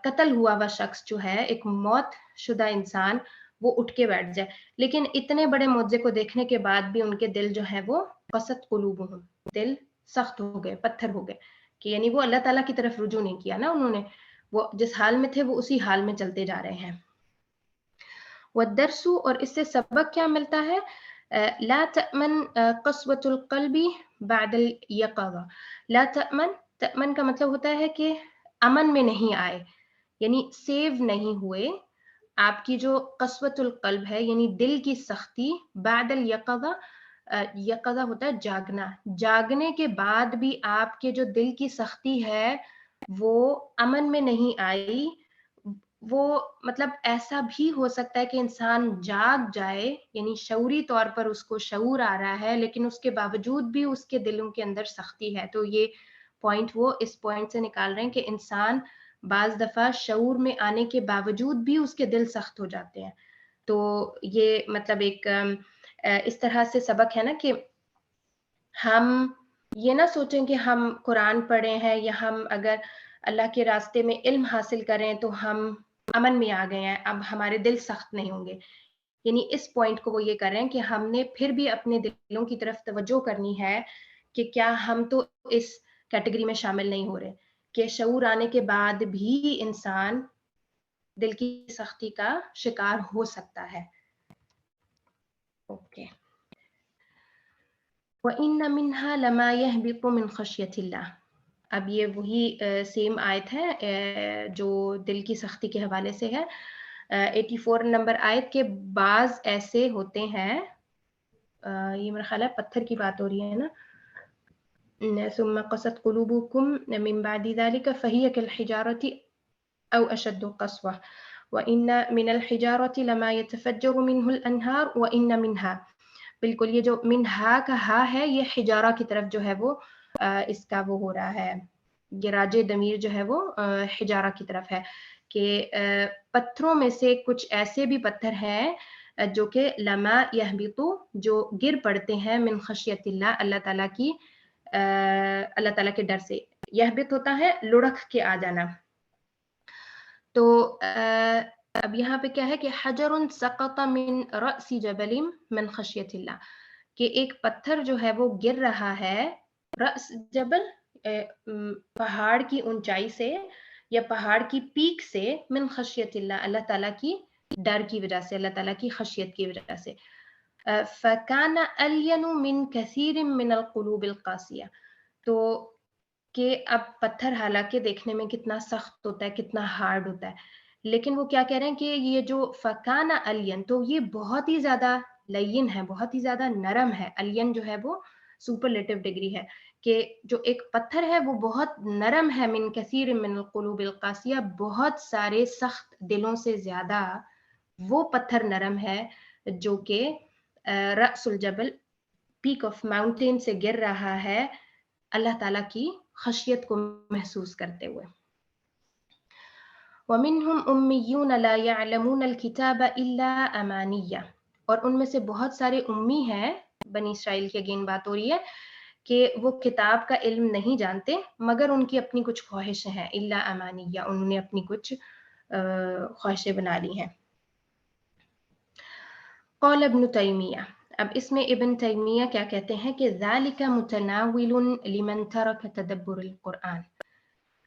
B: قتل ہوا ہوا شخص جو ہے، ایک موت شدہ انسان، وہ اٹھ کے بیٹھ جائے۔ لیکن اتنے بڑے معجزے کو دیکھنے کے بعد بھی ان کے دل جو ہے وہ قست قلوبہم، دل سخت ہو گئے، پتھر ہو گئے، کہ یعنی وہ اللہ تعالیٰ کی طرف رجوع نہیں کیا نا انہوں نے، وہ جس حال میں تھے وہ اسی حال میں چلتے جا رہے ہیں۔ والدرس، اور اس سے سبق کیا ملتا ہے، لا تأمن قسوة القلب بعد اليقظة۔ لا تأمن، تأمن کا مطلب ہوتا ہے کہ امن میں نہیں آئے، یعنی سیو نہیں ہوئے، آپ کی جو قسوۃ القلب ہے یعنی دل کی سختی، بعد الیقظہ، یقظہ ہوتا ہے جاگنا، جاگنے کے بعد بھی آپ کے جو دل کی سختی ہے وہ امن میں نہیں آئی۔ وہ مطلب ایسا بھی ہو سکتا ہے کہ انسان جاگ جائے، یعنی شعوری طور پر اس کو شعور آ رہا ہے، لیکن اس کے باوجود بھی اس کے دلوں کے اندر سختی ہے۔ تو یہ پوائنٹ وہ اس پوائنٹ سے نکال رہے ہیں کہ انسان بعض دفعہ شعور میں آنے کے باوجود بھی اس کے دل سخت ہو جاتے ہیں. تو یہ مطلب ایک اس طرح سے سبق ہے نا کہ ہم یہ نہ سوچیں کہ ہم قرآن پڑھے ہیں یا ہم اگر اللہ کے راستے میں علم حاصل کریں تو ہم امن میں آ گئے ہیں، اب ہمارے دل سخت نہیں ہوں گے. یعنی اس پوائنٹ کو وہ یہ کر رہے ہیں کہ ہم نے پھر بھی اپنے دلوں کی طرف توجہ کرنی ہے کہ کیا ہم تو اس کیٹیگری میں شامل نہیں ہو رہے کہ شعور آنے کے بعد بھی انسان دل کی سختی کا شکار ہو سکتا ہے. اوکے. وَإِنَّ مِنْهَا لَمَا يَهْبِطُ مِنْ خَشْيَةِ اللَّهِ. اب یہ وہی سیم آیت ہے جو دل کی سختی کے حوالے سے ہے. 84 نمبر آیت کے بعض ایسے ہوتے ہیں، یہ میرا خیال ہے پتھر کی بات ہو رہی ہے نا. ثم قست قلوبكم من بعد ذلك فهي كالحجارة أو أشد قسوة وإن من الحجارة لما يتفجر منه الأنهار وإن منها. بالکل یہ جو منہا کا ہا ہے یہ حجارہ کی طرف جو ہے وہ اس کا وہ ہو رہا ہے، یہ راج ضمیر جو ہے وہ حجارہ کی طرف ہے کہ پتھروں میں سے کچھ ایسے بھی پتھر ہیں جو کہ لما یہبطو جو گر پڑتے ہیں من خشیت اللہ، اللہ تعالیٰ کی اللہ تعالیٰ کے ڈر سے. یہبط ہوتا ہے لڑک کے آ جانا. تو اب یہاں پہ کیا ہے کہ حجر سقط من رأس جبل من خشیت اللہ، کہ ایک پتھر جو ہے وہ گر رہا ہے رأس جبل پہاڑ کی اونچائی سے یا پہاڑ کی پیک سے، من خشیت اللہ اللہ تعالیٰ کی ڈر کی وجہ سے، اللہ تعالیٰ کی خشیت کی وجہ سے. فَكَانَ أَلْيَنُ مِنْ كَثِيرٍ مِنَ الْقُلُوبِ الْقَاسِيَةِ. تو کہ اب پتھر حالانکہ دیکھنے میں کتنا سخت ہوتا ہے، کتنا ہارڈ ہوتا ہے، لیکن وہ کیا کہہ رہے ہیں کہ یہ جو فکان الین، تو یہ بہت ہی زیادہ لین ہے، بہت ہی زیادہ نرم ہے. الین جو ہے وہ سپرلیٹو ڈگری ہے کہ جو ایک پتھر ہے وہ بہت نرم ہے. من کثیر من القلوب القاسیہ، بہت سارے سخت دلوں سے زیادہ وہ پتھر نرم ہے جو کہ رأس الجبل، پیک آف ماؤنٹین سے گر رہا ہے اللہ تعالیٰ کی خشیت کو محسوس کرتے ہوئے. وَمِنْهُمْ أُمِّيُّونَ لَا يَعْلَمُونَ الْكِتَابَ إِلَّا أَمَانِيَّ. اور ان میں سے بہت سارے امی ہیں، بنی اسرائیل کی اگین بات ہو رہی ہے کہ وہ کتاب کا علم نہیں جانتے مگر ان کی اپنی کچھ خواہشیں ہیں. إِلَّا أَمَانِيَّ، انہوں نے اپنی کچھ خواہشیں بنا لی ہیں. قال ابن تیمیہ، اب اس میں ابن تیمیہ کیا کہتے ہیں کہ ذالک متناول لمن ترک تدبر القرآن،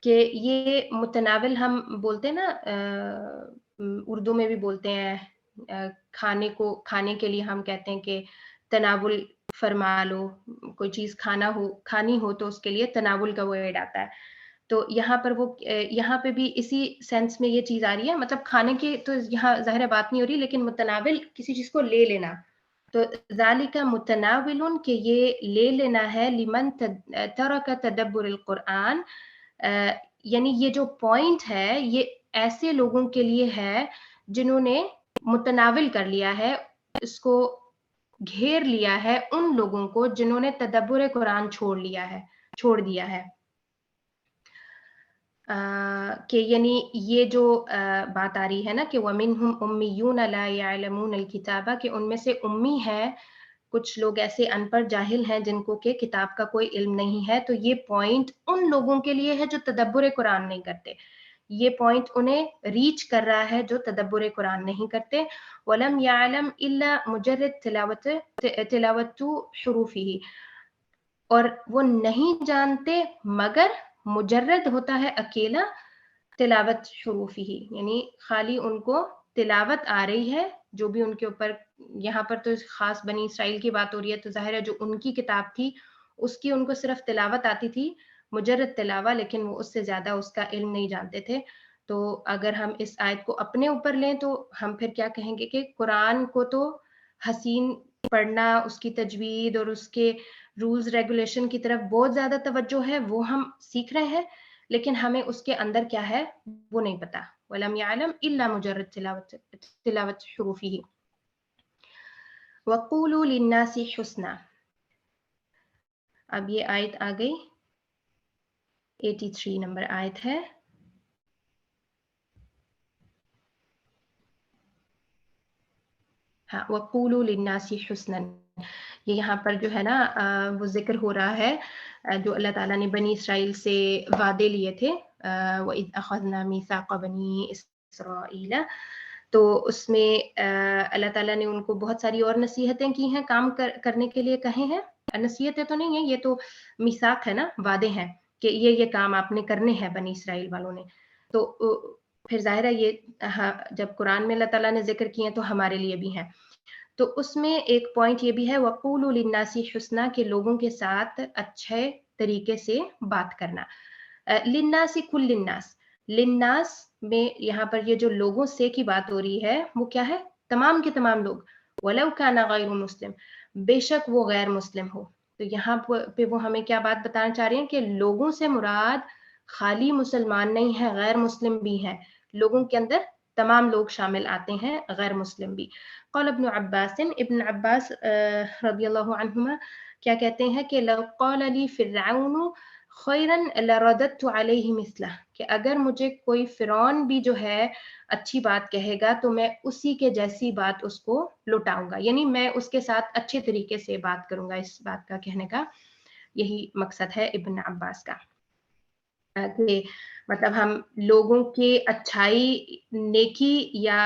B: کہ یہ متناول ہم بولتے ہیں نا، اردو میں بھی بولتے ہیں کھانے کے لیے ہم کہتے ہیں کہ تناول فرما لو، کوئی چیز کھانی ہو تو اس کے لیے تناول کا ورڈ آتا ہے. تو یہاں پر وہ یہاں پہ بھی اسی سینس میں یہ چیز آ رہی ہے، مطلب کھانے کی تو یہاں ظاہر بات نہیں ہو رہی، لیکن متناول کسی چیز کو لے لینا. تو ذالک متناول کہ یہ لے لینا ہے لمن ترک تدبر القرآن، یعنی یہ جو پوائنٹ ہے یہ ایسے لوگوں کے لیے ہے جنہوں نے متناول کر لیا ہے، اس کو گھیر لیا ہے ان لوگوں کو جنہوں نے تدبر قرآن چھوڑ دیا ہے. کہ یعنی یہ جو بات آ رہی ہے نا کہ وَمِنْهُمْ أُمِّيُّونَ لَا يَعْلَمُونَ الْكِتَابَ، کہ ان میں سے امی ہیں، کچھ لوگ ایسے ان پڑھ جاہل ہیں جن کو کہ کتاب کا کوئی علم نہیں ہے. تو یہ پوائنٹ ان لوگوں کے لیے ہے جو تدبر قرآن نہیں کرتے، یہ پوائنٹ انہیں ریچ کر رہا ہے جو تدبر قرآن نہیں کرتے. وَلَمْ يَعْلَمْ إِلَّا مُجَرِّدْ تِلَاوَةُ حُرُوفِهِ، اور وہ نہیں جانتے مگر مجرد ہوتا ہے اکیلا تلاوت حروف ہی، یعنی خالی ان کو تلاوت آ رہی ہے جو بھی ان کے اوپر. یہاں پر تو خاص بنی اسرائیل کی بات ہو رہی ہے تو ظاہر ہے جو ان کی کتاب تھی اس کی ان کو صرف تلاوت آتی تھی، مجرد تلاوہ، لیکن وہ اس سے زیادہ اس کا علم نہیں جانتے تھے. تو اگر ہم اس آیت کو اپنے اوپر لیں تو ہم پھر کیا کہیں گے کہ قرآن کو تو حسین پڑھنا، اس کی تجوید اور اس کے رولز ریگولیشن کی طرف بہت زیادہ توجہ ہے، وہ ہم سیکھ رہے ہیں، لیکن ہمیں اس کے اندر کیا ہے وہ نہیں پتا. وَلَمْ يَعْلَمْ إِلَّا مُجَرَّدْ تِلَاوَةِ حُرُوفِهِ. وَقُولُوا لِلنَّاسِ حُسْنًا. اب یہ آیت آ گئی 83 نمبر آیت ہے. ہاں وَقُولُوا لِلنَّاسِ حُسْنًا، یہ یہاں پر جو ہے نا وہ ذکر ہو رہا ہے جو اللہ تعالیٰ نے بنی اسرائیل سے وعدے لیے تھے. وَإِذْ أَخَذْنَا مِيثَاقَ بَنِي إِسْرَائِيلَ، تو اس میں اللہ تعالیٰ نے ان کو بہت ساری اور نصیحتیں کی ہیں، کام کرنے کے لیے کہے ہیں. نصیحتیں تو نہیں ہیں، یہ تو میثاق ہے نا، وعدے ہیں کہ یہ کام آپ نے کرنے ہیں بنی اسرائیل والوں نے. تو پھر ظاہر ہے یہ جب قرآن میں اللہ تعالیٰ نے ذکر کیے ہیں تو ہمارے لیے بھی ہیں. تو اس میں ایک پوائنٹ یہ بھی ہے وَقُولُوا لِلنَّاسِ حُسْنًا، کہ لوگوں کے ساتھ اچھے طریقے سے بات کرنا. لِلنَّاسِ كُلِّ النَّاسِ، لِلنَّاس میں یہاں پر یہ جو لوگوں سے کی بات ہو رہی ہے وہ کیا ہے؟ تمام کے تمام لوگ. وَلَوْ كَانَ غَيْرُ مُسْلِم، بے شک وہ غیر مسلم ہو. تو یہاں پہ وہ ہمیں کیا بات بتانا چاہ رہے ہیں کہ لوگوں سے مراد خالی مسلمان نہیں ہے، غیر مسلم بھی ہیں. لوگوں کے اندر تمام لوگ شامل آتے ہیں، غیر مسلم بھی. قال ابن عباس، ابن عباس رضی اللہ عنہما کیا کہتے ہیں کہ لو قال لی فرعون خیرا لرددت علیہ مثلہ، کہ اگر مجھے کوئی فرعون بھی جو ہے اچھی بات کہے گا تو میں اسی کے جیسی بات اس کو لوٹاؤں گا، یعنی میں اس کے ساتھ اچھے طریقے سے بات کروں گا. اس بات کا کہنے کا یہی مقصد ہے ابن عباس کا، کہ مطلب ہم لوگوں کے اچھائی، نیکی یا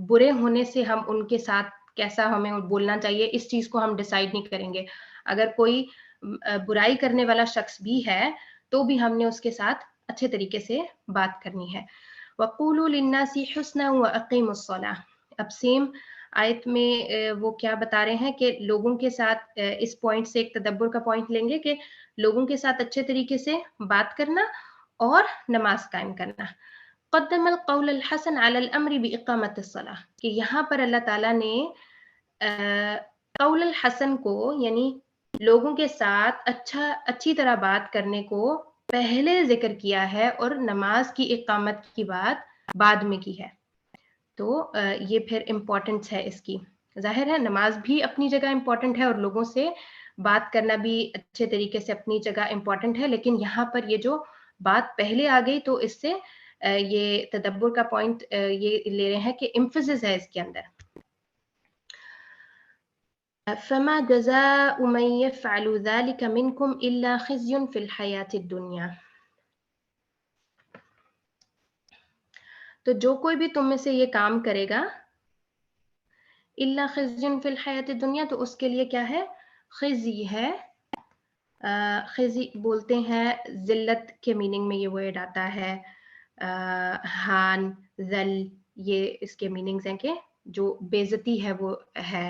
B: برے ہونے سے ہم ان کے ساتھ کیسا ہمیں بولنا چاہیے اس چیز کو ہم ڈیسائیڈ نہیں کریں گے. اگر کوئی برائی کرنے والا شخص بھی ہے تو بھی ہم نے اس کے ساتھ اچھے طریقے سے بات کرنی ہے. وَقُولُوا لِلنَّاسِ حُسْنًا وَأَقِيمُوا الصَّلَاةَ، اب سیم آیت میں وہ کیا بتا رہے ہیں کہ لوگوں کے ساتھ اس پوائنٹ سے ایک تدبر کا پوائنٹ لیں گے کہ لوگوں کے ساتھ اچھے طریقے سے بات کرنا اور نماز قائم کرنا. قدم القول الحسن علی الامر باقامت الصلاۃ، کہ یہاں پر اللہ تعالیٰ نے قول الحسن کو یعنی لوگوں کے ساتھ اچھی طرح بات کرنے کو پہلے ذکر کیا ہے اور نماز کی اقامت کی بات بعد میں کی ہے. تو یہ پھر امپورٹنس ہے اس کی. ظاہر ہے نماز بھی اپنی جگہ امپورٹنٹ ہے اور لوگوں سے بات کرنا بھی اچھے طریقے سے اپنی جگہ امپورٹنٹ ہے، لیکن یہاں پر یہ جو بات پہلے آ گئی تو اس سے یہ تدبر کا پوائنٹ یہ لے رہے ہیں کہ امفسس ہے اس کے اندر. فما جزاء من يفعل ذلك منكم الا خزي في الحياة الدنيا، تو جو کوئی بھی تم میں سے یہ کام کرے گا الا خزي في الحياة الدنيا، تو اس کے لیے کیا ہے؟ خزی ہے. خزی بولتے ہیں ذلت کے میننگ میں یہ ورڈ آتا ہے. ہان، ذل، یہ اس کے میننگز ہیں کہ جو بے عزتی ہے وہ ہے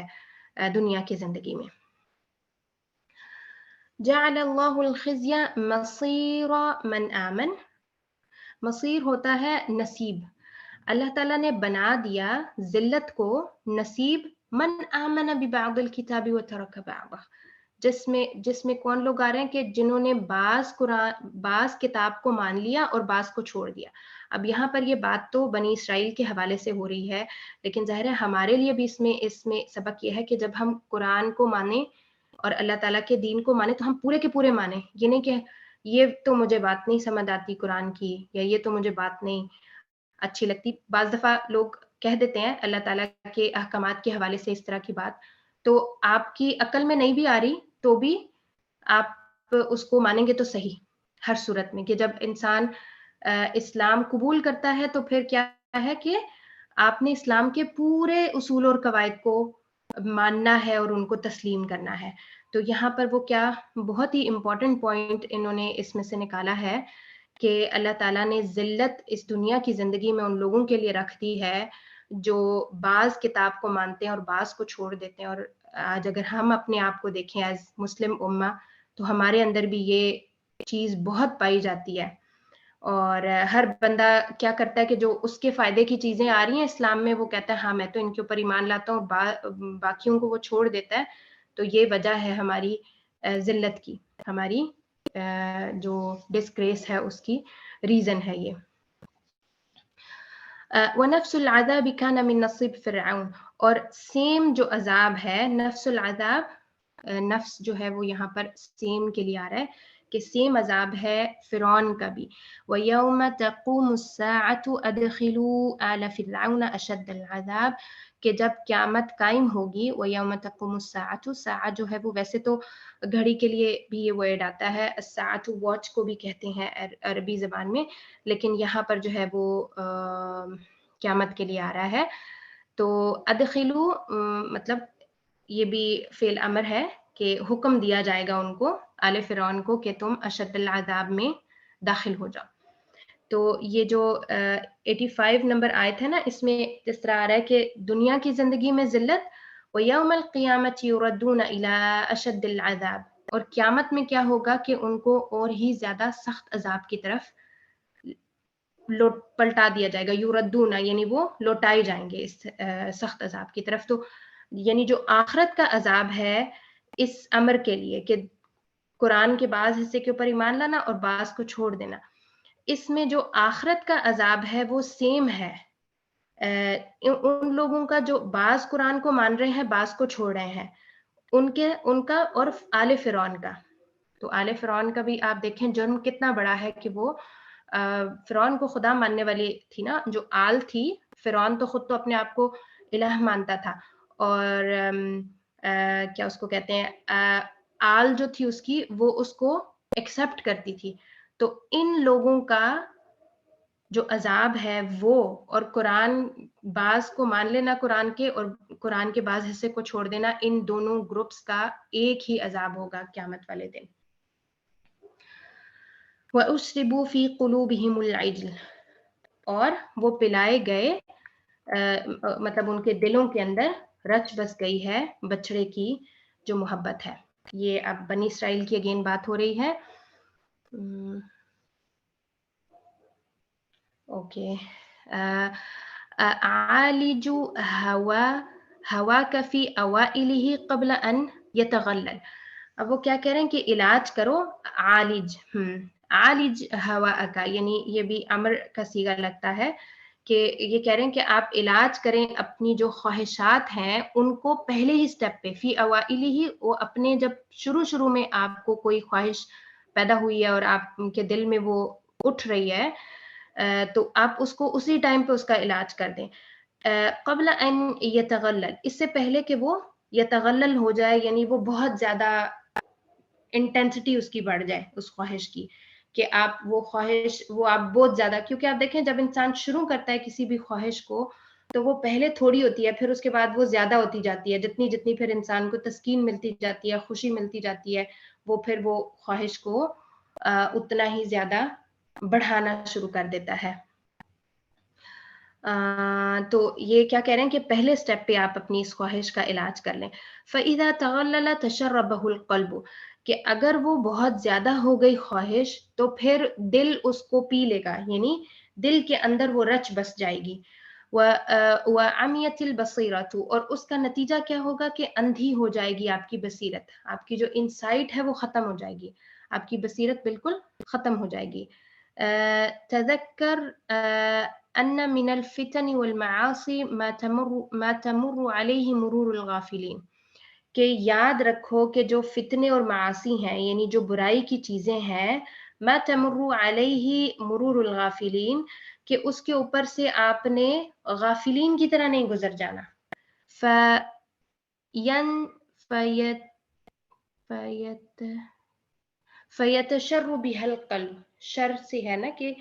B: دنیا کی زندگی میں. جعل اللہ الخزي مصیر من آمن، مصیر ہوتا ہے نصیب. اللہ تعالیٰ نے بنا دیا ذلت کو نصیب من آمن ببعض الکتاب وترک بعضہ، جس میں کون لوگ آ رہے ہیں کہ جنہوں نے بعض کتاب کو مان لیا اور بعض کو چھوڑ دیا. اب یہاں پر یہ بات تو بنی اسرائیل کے حوالے سے ہو رہی ہے، لیکن ظاہر ہے ہمارے لیے بھی اس میں سبق یہ ہے کہ جب ہم قرآن کو مانیں اور اللہ تعالیٰ کے دین کو مانیں تو ہم پورے کے پورے مانیں. یہ نہیں کہ یہ تو مجھے بات نہیں سمجھ آتی قرآن کی، یا یہ تو مجھے بات نہیں اچھی لگتی. بعض دفعہ لوگ کہہ دیتے ہیں اللہ تعالیٰ کے احکامات کے حوالے سے اس طرح کی بات، تو آپ کی عقل میں نہیں بھی آ رہی تو بھی آپ اس کو مانیں گے تو صحیح ہر صورت میں. کہ جب انسان اسلام قبول کرتا ہے تو پھر کیا ہے کہ آپ نے اسلام کے پورے اصول اور قواعد کو ماننا ہے اور ان کو تسلیم کرنا ہے. تو یہاں پر وہ کیا بہت ہی امپورٹنٹ پوائنٹ انہوں نے اس میں سے نکالا ہے کہ اللہ تعالیٰ نے ذلت اس دنیا کی زندگی میں ان لوگوں کے لیے رکھ دی ہے جو بعض کتاب کو مانتے ہیں اور بعض کو چھوڑ دیتے ہیں. اور آج اگر ہم اپنے آپ کو دیکھیں ایز مسلم امہ تو ہمارے اندر بھی یہ چیز بہت پائی جاتی ہے. اور ہر بندہ کیا کرتا ہے کہ جو اس کے فائدے کی چیزیں آ رہی ہیں اسلام میں وہ کہتا ہے ہاں میں تو ان کے اوپر ایمان لاتا ہوں، باقیوں کو وہ چھوڑ دیتا ہے. تو یہ وجہ ہے ہماری ذلت کی، ہماری جو ڈسگریس ہے اس کی ریزن ہے یہ. وَنَفْسُ الْعَذَابِ كَانَ مِن نَصِيبِ فِرْعَوْنَ، اور سیم جو عذاب ہے نفس العذاب، نفس جو ہے وہ یہاں پر سیم کے لیے آ رہا ہے کہ سیم عذاب ہے فرعون کا بھی. وَيَوْمَ تَقُومُ السَّاعَةُ أَدْخِلُوا آلَ فِرْعَوْنَ أَشَدَّ الْعَذَابِ کہ جب قیامت قائم ہوگی. وَيَوْمَ تَقُومُ السَّاعَةُ ساعہ جو ہے وہ ویسے تو گھڑی کے لیے بھی یہ ورڈ آتا ہے, الساعة واچ کو بھی کہتے ہیں عربی زبان میں, لیکن یہاں پر جو ہے وہ قیامت کے لیے آ رہا ہے. تو ادخلو مطلب یہ بھی فعل امر ہے کہ حکم دیا جائے گا ان کو, آل فرعون کو, کہ تم اشد العذاب میں داخل ہو جاؤ. تو یہ جو 85 نمبر آیت ہے نا, اس میں اس طرح آ رہا ہے کہ دنیا کی زندگی میں ذلت, وَيَوْمَ الْقِيَامَةِ يُرَدُّونَ إِلَىٰ أَشَدِّ الْعَذَابِ اور قیامت میں کیا ہوگا کہ ان کو اور ہی زیادہ سخت عذاب کی طرف پلٹا دیا جائے گا. یوردون یعنی وہ لوٹائے جائیں گے اس سخت عذاب کی طرف. تو یعنی جو آخرت کا عذاب ہے اس امر کے لیے کہ قرآن کے بعض حصے کے اوپر ایمان لانا اور بعض کو چھوڑ دینا, اس میں جو آخرت کا عذاب ہے وہ سیم ہے ان لوگوں کا جو بعض قرآن کو مان رہے ہیں بعض کو چھوڑ رہے ہیں, ان کا اور آل فرعون کا. تو آل فرعون کا بھی آپ دیکھیں جرم کتنا بڑا ہے کہ وہ فرعون کو خدا ماننے والی تھی نا, جو آل تھی. فرعون تو خود تو اپنے آپ کو الہ مانتا تھا, اور کیا اس کو کہتے ہیں, آل جو تھی اس کی وہ اس کو ایکسپٹ کرتی تھی. تو ان لوگوں کا جو عذاب ہے وہ, اور قرآن بعض کو مان لینا قرآن کے اور قرآن کے بعض حصے کو چھوڑ دینا, ان دونوں گروپس کا ایک ہی عذاب ہوگا قیامت والے دن. وَأُشْرِبُوا فِي قُلُوبِهِمُ الْعِجْلَ اور وہ پلائے گئے مطلب ان کے دلوں کے اندر رچ بس گئی ہے بچڑے کی جو محبت ہے. یہ اب بنی اسرائیل کی اگین بات ہو رہی ہے. اوکے, عالج ہواک فی اوائلہ قبل ان یتغلل. اب وہ کیا کہہ رہے ہیں کہ علاج کرو, عالج ہوا کا, یعنی یہ بھی امر کا صیغہ لگتا ہے کہ یہ کہہ رہے ہیں کہ آپ علاج کریں اپنی جو خواہشات ہیں ان کو پہلے ہی سٹیپ پہ, فی اوائلہ, وہ اپنے جب شروع میں آپ کو کوئی خواہش پیدا ہوئی ہے اور آپ کے دل میں وہ اٹھ رہی ہے, تو آپ اس کو اسی ٹائم پہ اس کا علاج کر دیں. قبل ان یتغلل, اس سے پہلے کہ وہ یتغلل ہو جائے, یعنی وہ بہت زیادہ انٹینسٹی اس کی بڑھ جائے اس خواہش کی, کہ آپ وہ خواہش وہ آپ بہت زیادہ, کیونکہ آپ دیکھیں جب انسان شروع کرتا ہے کسی بھی خواہش کو تو وہ پہلے تھوڑی ہوتی ہے, پھر اس کے بعد وہ زیادہ ہوتی جاتی ہے, جتنی پھر انسان کو تسکین ملتی جاتی ہے, خوشی ملتی جاتی ہے, وہ پھر وہ خواہش کو اتنا ہی زیادہ بڑھانا شروع کر دیتا ہے. تو یہ کیا کہہ رہے ہیں کہ پہلے سٹیپ پہ آپ اپنی اس خواہش کا علاج کر لیں. فَإِذَا تَغَلَّلَ تَشَرَّبَهُ الْقَلْبُ کہ اگر وہ بہت زیادہ ہو گئی خواہش تو پھر دل اس کو پی لے گا, یعنی دل کے اندر وہ رچ بس جائے گی. وَعَمِيَتِ الْبَصِيرَةُ اور اس کا نتیجہ کیا ہوگا کہ اندھی ہو جائے گی آپ کی بصیرت, آپ کی جو انسائٹ ہے وہ ختم ہو جائے گی, آپ کی بصیرت بالکل ختم ہو جائے گی. تذکر ان من الفتن والمعاصی ما تمر علیہ مرور الغافلین کہ یاد رکھو کہ جو فتنے اور معاصی ہیں یعنی جو برائی کی چیزیں ہیں, ما تمر علیہ مرور الغافلین کہ اس کے اوپر سے آپ نے غافلین کی طرح نہیں گزر جانا. فیتشر بها القلب, شر سے ہے نا کہ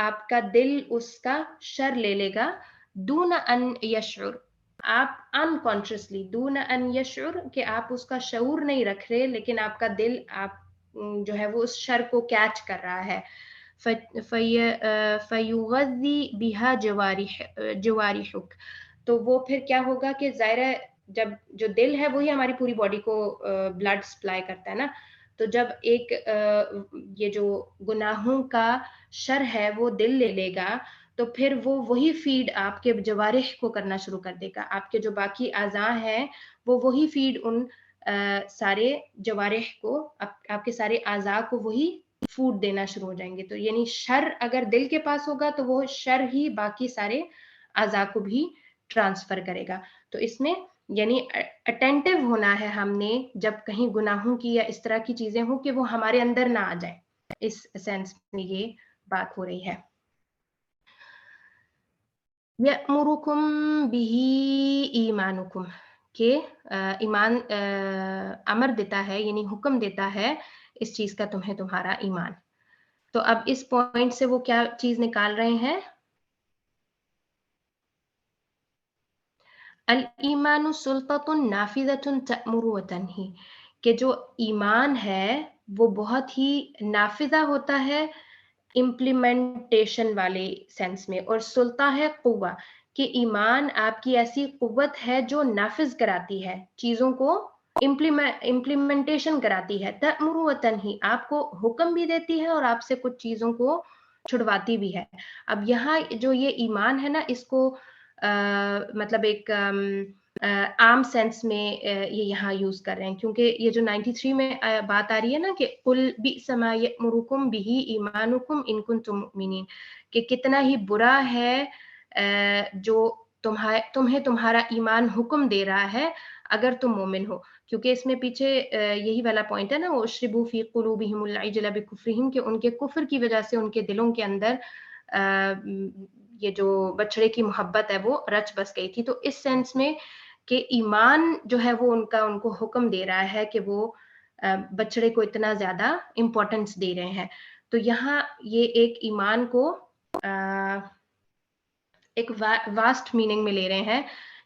B: آپ کا دل اس کا شر لے لے گا. دون ان یشعر, آپ انکانشیسلی, دون ان یشعر کہ آپ اس کا شعور نہیں رکھ رہے, لیکن آپ کا دل آپ جو ہے وہ اس شر کو کیچ کر رہا ہے. فیغذی بہا جوارحک تو وہ پھر کیا ہوگا کہ ظاہر ہے جب جو دل ہے وہی ہماری پوری باڈی کو بلڈ سپلائی کرتا ہے نا, تو جب ایک یہ جو گناہوں کا شر ہے وہ دل لے لے گا تو پھر وہ وہی فیڈ آپ کے جوارح کو کرنا شروع کر دے گا, آپ کے جو باقی اعضاء ہیں وہ وہی فیڈ ان سارے جوارح کو, آپ کے سارے اعضاء کو وہی فوڈ دینا شروع ہو جائیں گے. تو یعنی شر اگر دل کے پاس ہوگا تو وہ شر ہی باقی سارے اعضاء کو بھی ٹرانسفر کرے گا. تو اس میں یعنی اٹینٹو ہونا ہے ہم نے جب کہیں گناہوں کی یا اس طرح کی چیزیں ہوں کہ وہ ہمارے اندر نہ آ جائیں. اس سینس میں یہ بات ہو رہی ہے. یأمرکم بہ ایمانکم کہ ایمان امر دیتا ہے یعنی حکم دیتا ہے اس چیز کا تمہیں تمہارا ایمان. تو اب اس پوائنٹ سے وہ کیا چیز نکال رہے ہیں؟ الایمان سلطۃ نافذۃ تأمر وتنہی کہ جو ایمان ہے وہ بہت ہی نافذہ ہوتا ہے امپلیمنٹیشن والے سینس میں، اور سلطہ ہے قوہ کہ ایمان آپ کی ایسی قوت ہے جو نافذ کراتی ہے چیزوں کو، امپلیمنٹیشن کراتی ہے. تأمر و تنہی آپ کو حکم بھی دیتی ہے اور آپ سے کچھ چیزوں کو چھڑواتی بھی ہے. اب یہاں جو یہ ایمان ہے نا اس کو مطلب ایک عام سینس میں یہ یہاں یوز کر رہے ہیں، کیونکہ یہ جو 93 میں بات آ رہی ہے نا کہ قل بئس ما یأمرکم بہ ایمانکم ان کنتم مؤمنین، کہ کتنا ہی برا ہے جو تمہیں تمہارا ایمان حکم دے رہا ہے اگر تم مومن ہو. کیونکہ اس میں پیچھے یہی والا پوائنٹ ہے نا، وہ اشربوا فی قلوبہم العجل بکفرہم، کہ ان کے کفر کی وجہ سے ان کے دلوں کے اندر یہ جو بچڑے کی محبت ہے وہ رچ بس گئی تھی. تو اس سینس میں کہ ایمان جو ہے وہ ان کو حکم دے رہا ہے کہ وہ بچڑے کو اتنا زیادہ امپورٹنس دے رہے ہیں. تو یہاں یہ ایک ایمان کو ایک واسٹ میننگ میں لے رہے ہیں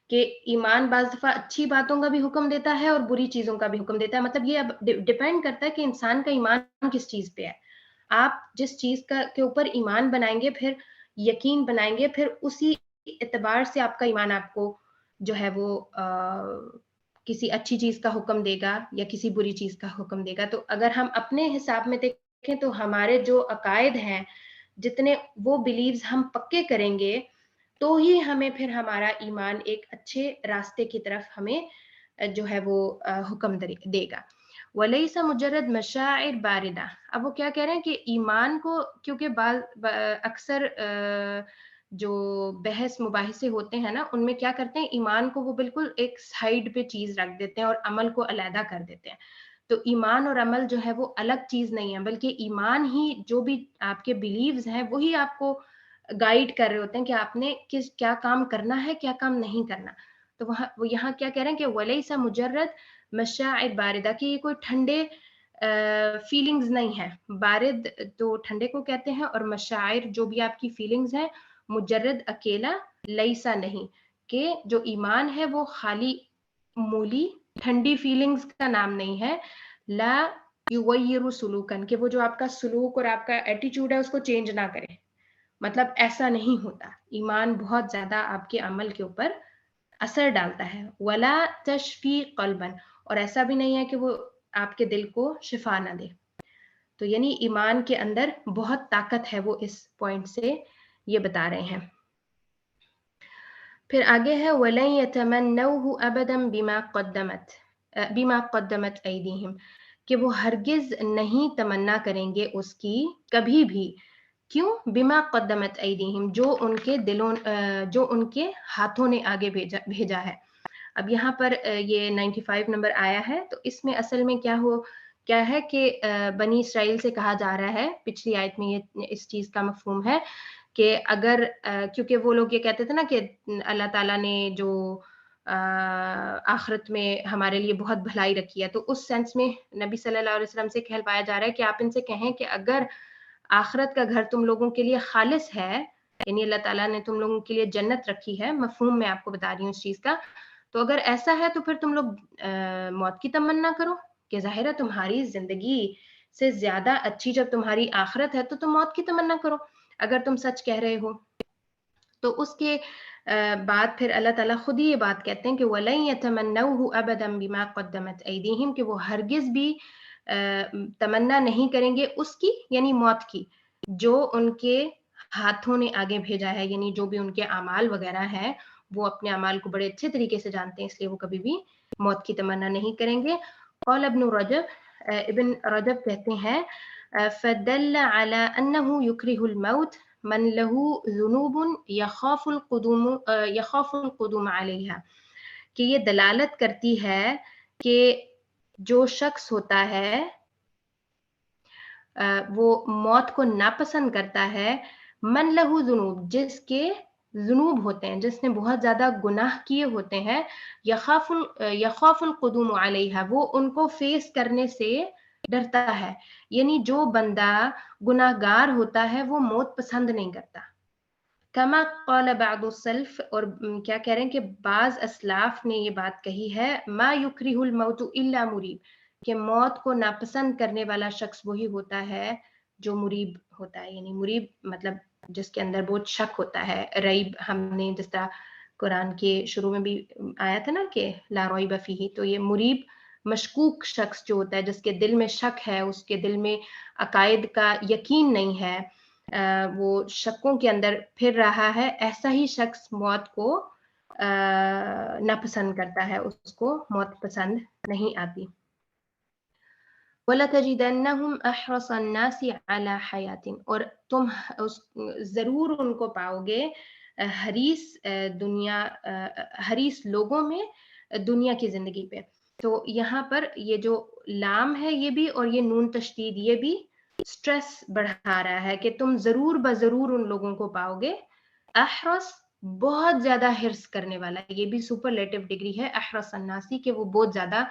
B: کہ ایمان بعض دفعہ اچھی باتوں کا بھی حکم دیتا ہے اور بری چیزوں کا بھی حکم دیتا ہے. مطلب یہ اب ڈیپینڈ کرتا ہے کہ انسان کا ایمان کس چیز پہ ہے. آپ جس چیز کے اوپر ایمان بنائیں گے، پھر یقین بنائیں گے، پھر اسی اعتبار سے آپ کا ایمان آپ کو جو ہے وہ کسی اچھی چیز کا حکم دے گا یا کسی بری چیز کا حکم دے گا. تو اگر ہم اپنے حساب میں دیکھیں تو ہمارے جو عقائد ہیں جتنے وہ بلیوز ہم پکے کریں گے تو ہی ہمیں پھر ہمارا ایمان ایک اچھے راستے کی طرف ہمیں جو ہے وہ حکم دے گا. وَلَيْسَ مُجَرَّدْ مَشَاعِرْ بَارِدَةٍ. اب وہ کیا کہہ رہے ہیں کہ ایمان کو، کیونکہ اکثر جو بحث مباحثے ہوتے ہیں نا ان میں کیا کرتے ہیں، ایمان کو وہ بالکل ایک سائیڈ پہ چیز رکھ دیتے ہیں اور عمل کو علیحدہ کر دیتے ہیں. تو ایمان اور عمل جو ہے وہ الگ چیز نہیں ہے، بلکہ ایمان ہی جو بھی آپ کے بلیوز ہیں وہی آپ کو گائیڈ کر رہے ہوتے ہیں کہ آپ نے کیا کام کرنا ہے، کیا کام نہیں کرنا. تو وہ یہاں کیا کہہ رہے ہیں کہ وَلَيْسَ مُجَرَّدْ مَشَاعِرْ بَارِدَةٍ، کہ یہ کوئی ٹھنڈے فیلنگز نہیں ہے. بارد تو ٹھنڈے کو کہتے ہیں، اور مشاعر جو بھی آپ کی فیلنگز ہیں، مجرد اکیلا، لیسا نہیں، کہ جو ایمان ہے وہ خالی مولی ٹھنڈی فیلنگز کا نام نہیں ہے. لا یغیر سلوکن، کہ وہ جو آپ کا سلوک اور آپ کا ایٹیٹیوڈ ہے اس کو چینج نہ کرے. مطلب ایسا نہیں ہوتا. ایمان بہت زیادہ آپ کے عمل کے اوپر اثر ڈالتا ہے. ولا تشفی قلبا، اور ایسا بھی نہیں ہے کہ وہ آپ کے دل کو شفا نہ دے. تو یعنی ایمان کے اندر بہت طاقت ہے، وہ اس پوائنٹ سے یہ بتا رہے ہیں. پھر آگے ہے وَلَن يَتَمَنَّوْهُ أَبَدًا بِمَا قَدَّمَتْ أَيْدِيهِمْ، کہ وہ ہرگز نہیں تمنا کریں گے اس کی کبھی بھی. کیوں؟ بما قدمت ایدیہم، جو ان کے ہاتھوں نے آگے بھیجا ہے. اب یہاں پر یہ 95 نمبر آیا ہے، تو اس میں اصل میں کیا ہے کہ بنی اسرائیل سے کہا جا رہا ہے. پچھلی آیت میں یہ اس چیز کا مفہوم ہے کہ اگر کیونکہ وہ لوگ یہ کہتے تھے نا کہ اللہ تعالیٰ نے جو آخرت میں ہمارے لیے بہت بھلائی رکھی ہے، تو اس سینس میں نبی صلی اللہ علیہ وسلم سے کہلوایا جا رہا ہے کہ آپ ان سے کہیں کہ اگر آخرت کا گھر تم لوگوں کے لیے خالص ہے، یعنی اللہ تعالیٰ نے تم لوگوں کے لیے جنت رکھی ہے، مفہوم میں آپ کو بتا رہی ہوں اس چیز کا، تو اگر ایسا ہے تو پھر تم لوگ موت کی تمنا کرو، کہ ظاہر ہے تمہاری زندگی سے زیادہ اچھی جب تمہاری آخرت ہے تو تم موت کی تمنا کرو اگر تم سچ کہہ رہے ہو. تو اس کے بعد پھر اللہ تعالیٰ خود ہی یہ بات کہتے ہیں کہ وَلَن يَتَمَنَّوْهُ أَبَدًا بِمَا قَدَّمَتْ أَيْدِيهِمْ، کہ وہ ہرگز بھی تمنا نہیں کریں گے اس کی، یعنی موت کی، جو ان کے ہاتھوں نے آگے بھیجا ہے. یعنی جو بھی ان کے اعمال وغیرہ ہیں وہ اپنے اعمال کو بڑے اچھے طریقے سے جانتے ہیں، اس لیے وہ کبھی بھی موت کی تمنا نہیں کریں گے. قال ابن رجب کہتے ہیں فدل على انه يكره الموت من له ذنوب يخاف القدوم عليها، کہ یہ دلالت کرتی ہے کہ جو شخص ہوتا ہے وہ موت کو ناپسند کرتا ہے، من لہو ذنوب، جس کے ذنوب ہوتے ہیں، جس نے بہت زیادہ گناہ کیے ہوتے ہیں، یخاف القدوم علیہا، وہ ان کو فیس کرنے سے ڈرتا ہے. یعنی جو بندہ گناہ گار ہوتا ہے وہ موت پسند نہیں کرتا. کما قال بعض السلف، اور کیا کہہ رہے ہیں کہ بعض اسلاف نے یہ بات کہی ہے، ما یکرہ الموت الا مریب، کہ موت کو ناپسند کرنے والا شخص وہی ہوتا ہے جو مریب ہوتا ہے. یعنی مریب مطلب جس کے اندر بہت شک ہوتا ہے. ریب ہم نے جس طرح قرآن کے شروع میں بھی آیا تھا نا کہ لا ریب فیہ، تو یہ مریب مشکوک شخص جو ہوتا ہے، جس کے دل میں شک ہے، اس کے دل میں عقائد کا یقین نہیں ہے، وہ شکوں کے اندر پھر رہا ہے، ایسا ہی شخص موت کو ناپسند کرتا ہے، اس کو موت پسند نہیں آتی. وَلَتَجِدَنَّهُمْ أَحْرَصَ النَّاسِ عَلَى حَيَاةٍ، اور تم ضرور ان کو پاؤ گے حریص لوگوں میں دنیا کی زندگی پہ. تو یہاں پر یہ جو لام ہے یہ بھی، اور یہ نون تشدید یہ بھی سٹریس بڑھا رہا ہے کہ تم ضرور بضرور ان لوگوں کو پاؤ گے. احرص بہت زیادہ حرص کرنے والا، یہ بھی سپرلیٹو ڈگری ہے احرص الناسی، کہ وہ بہت زیادہ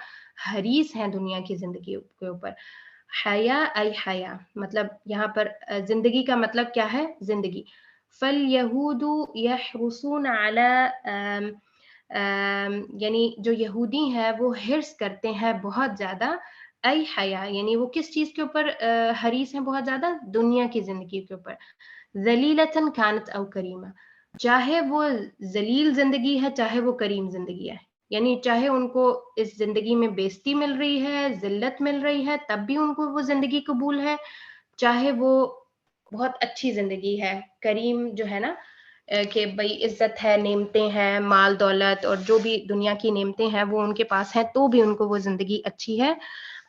B: حریص ہیں دنیا کی زندگی کے اوپر. حیا ای حیا، مطلب یہاں پر زندگی کا مطلب کیا ہے؟ زندگی. فَالْيَهُودُ يَحْرُصُونَ عَلَى یعنی جو یہودی ہیں وہ حرص کرتے ہیں بہت زیادہ، ای حیا یعنی وہ کس چیز کے اوپر حریص ہیں بہت زیادہ؟ دنیا کی زندگی کے اوپر. ذلیلۃ کانت او کریمہ، چاہے وہ ذلیل زندگی ہے چاہے وہ کریم زندگی ہے. یعنی چاہے ان کو اس زندگی میں بےزتی مل رہی ہے، ذلت مل رہی ہے، تب بھی ان کو وہ زندگی قبول ہے، چاہے وہ بہت اچھی زندگی ہے، کریم جو ہے نا کہ بھئی عزت ہے، نعمتیں ہیں، مال دولت اور جو بھی دنیا کی نعمتیں ہیں وہ ان کے پاس ہیں، تو بھی ان کو وہ زندگی اچھی ہے.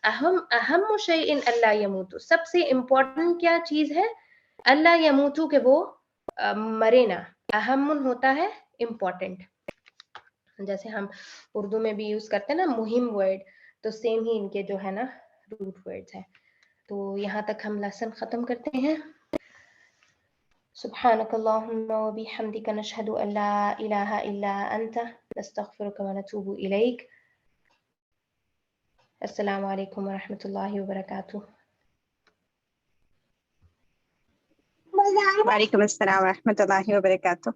B: اہم شیء اللہ یموت، سب سے امپورٹنٹ کیا چیز ہے؟ اللہ یموتو، کہ وہ مرے نہ. اہم ہوتا ہے امپورٹنٹ، جیسے ہم اردو میں بھی یوز کرتے ہیں نا مہم ورڈ، تو سیم ہی ان کے جو ہے نا روٹ ورڈز ہیں. تو یہاں تک ہم لیسن ختم کرتے ہیں. سبحانک اللہم و بحمدک، نشہد ان لا الہ الا انت، نستغفرک و نتوب الیک. السلام علیکم ورحمۃ اللہ وبرکاتہ.
A: وعلیکم السلام ورحمۃ اللہ وبرکاتہ.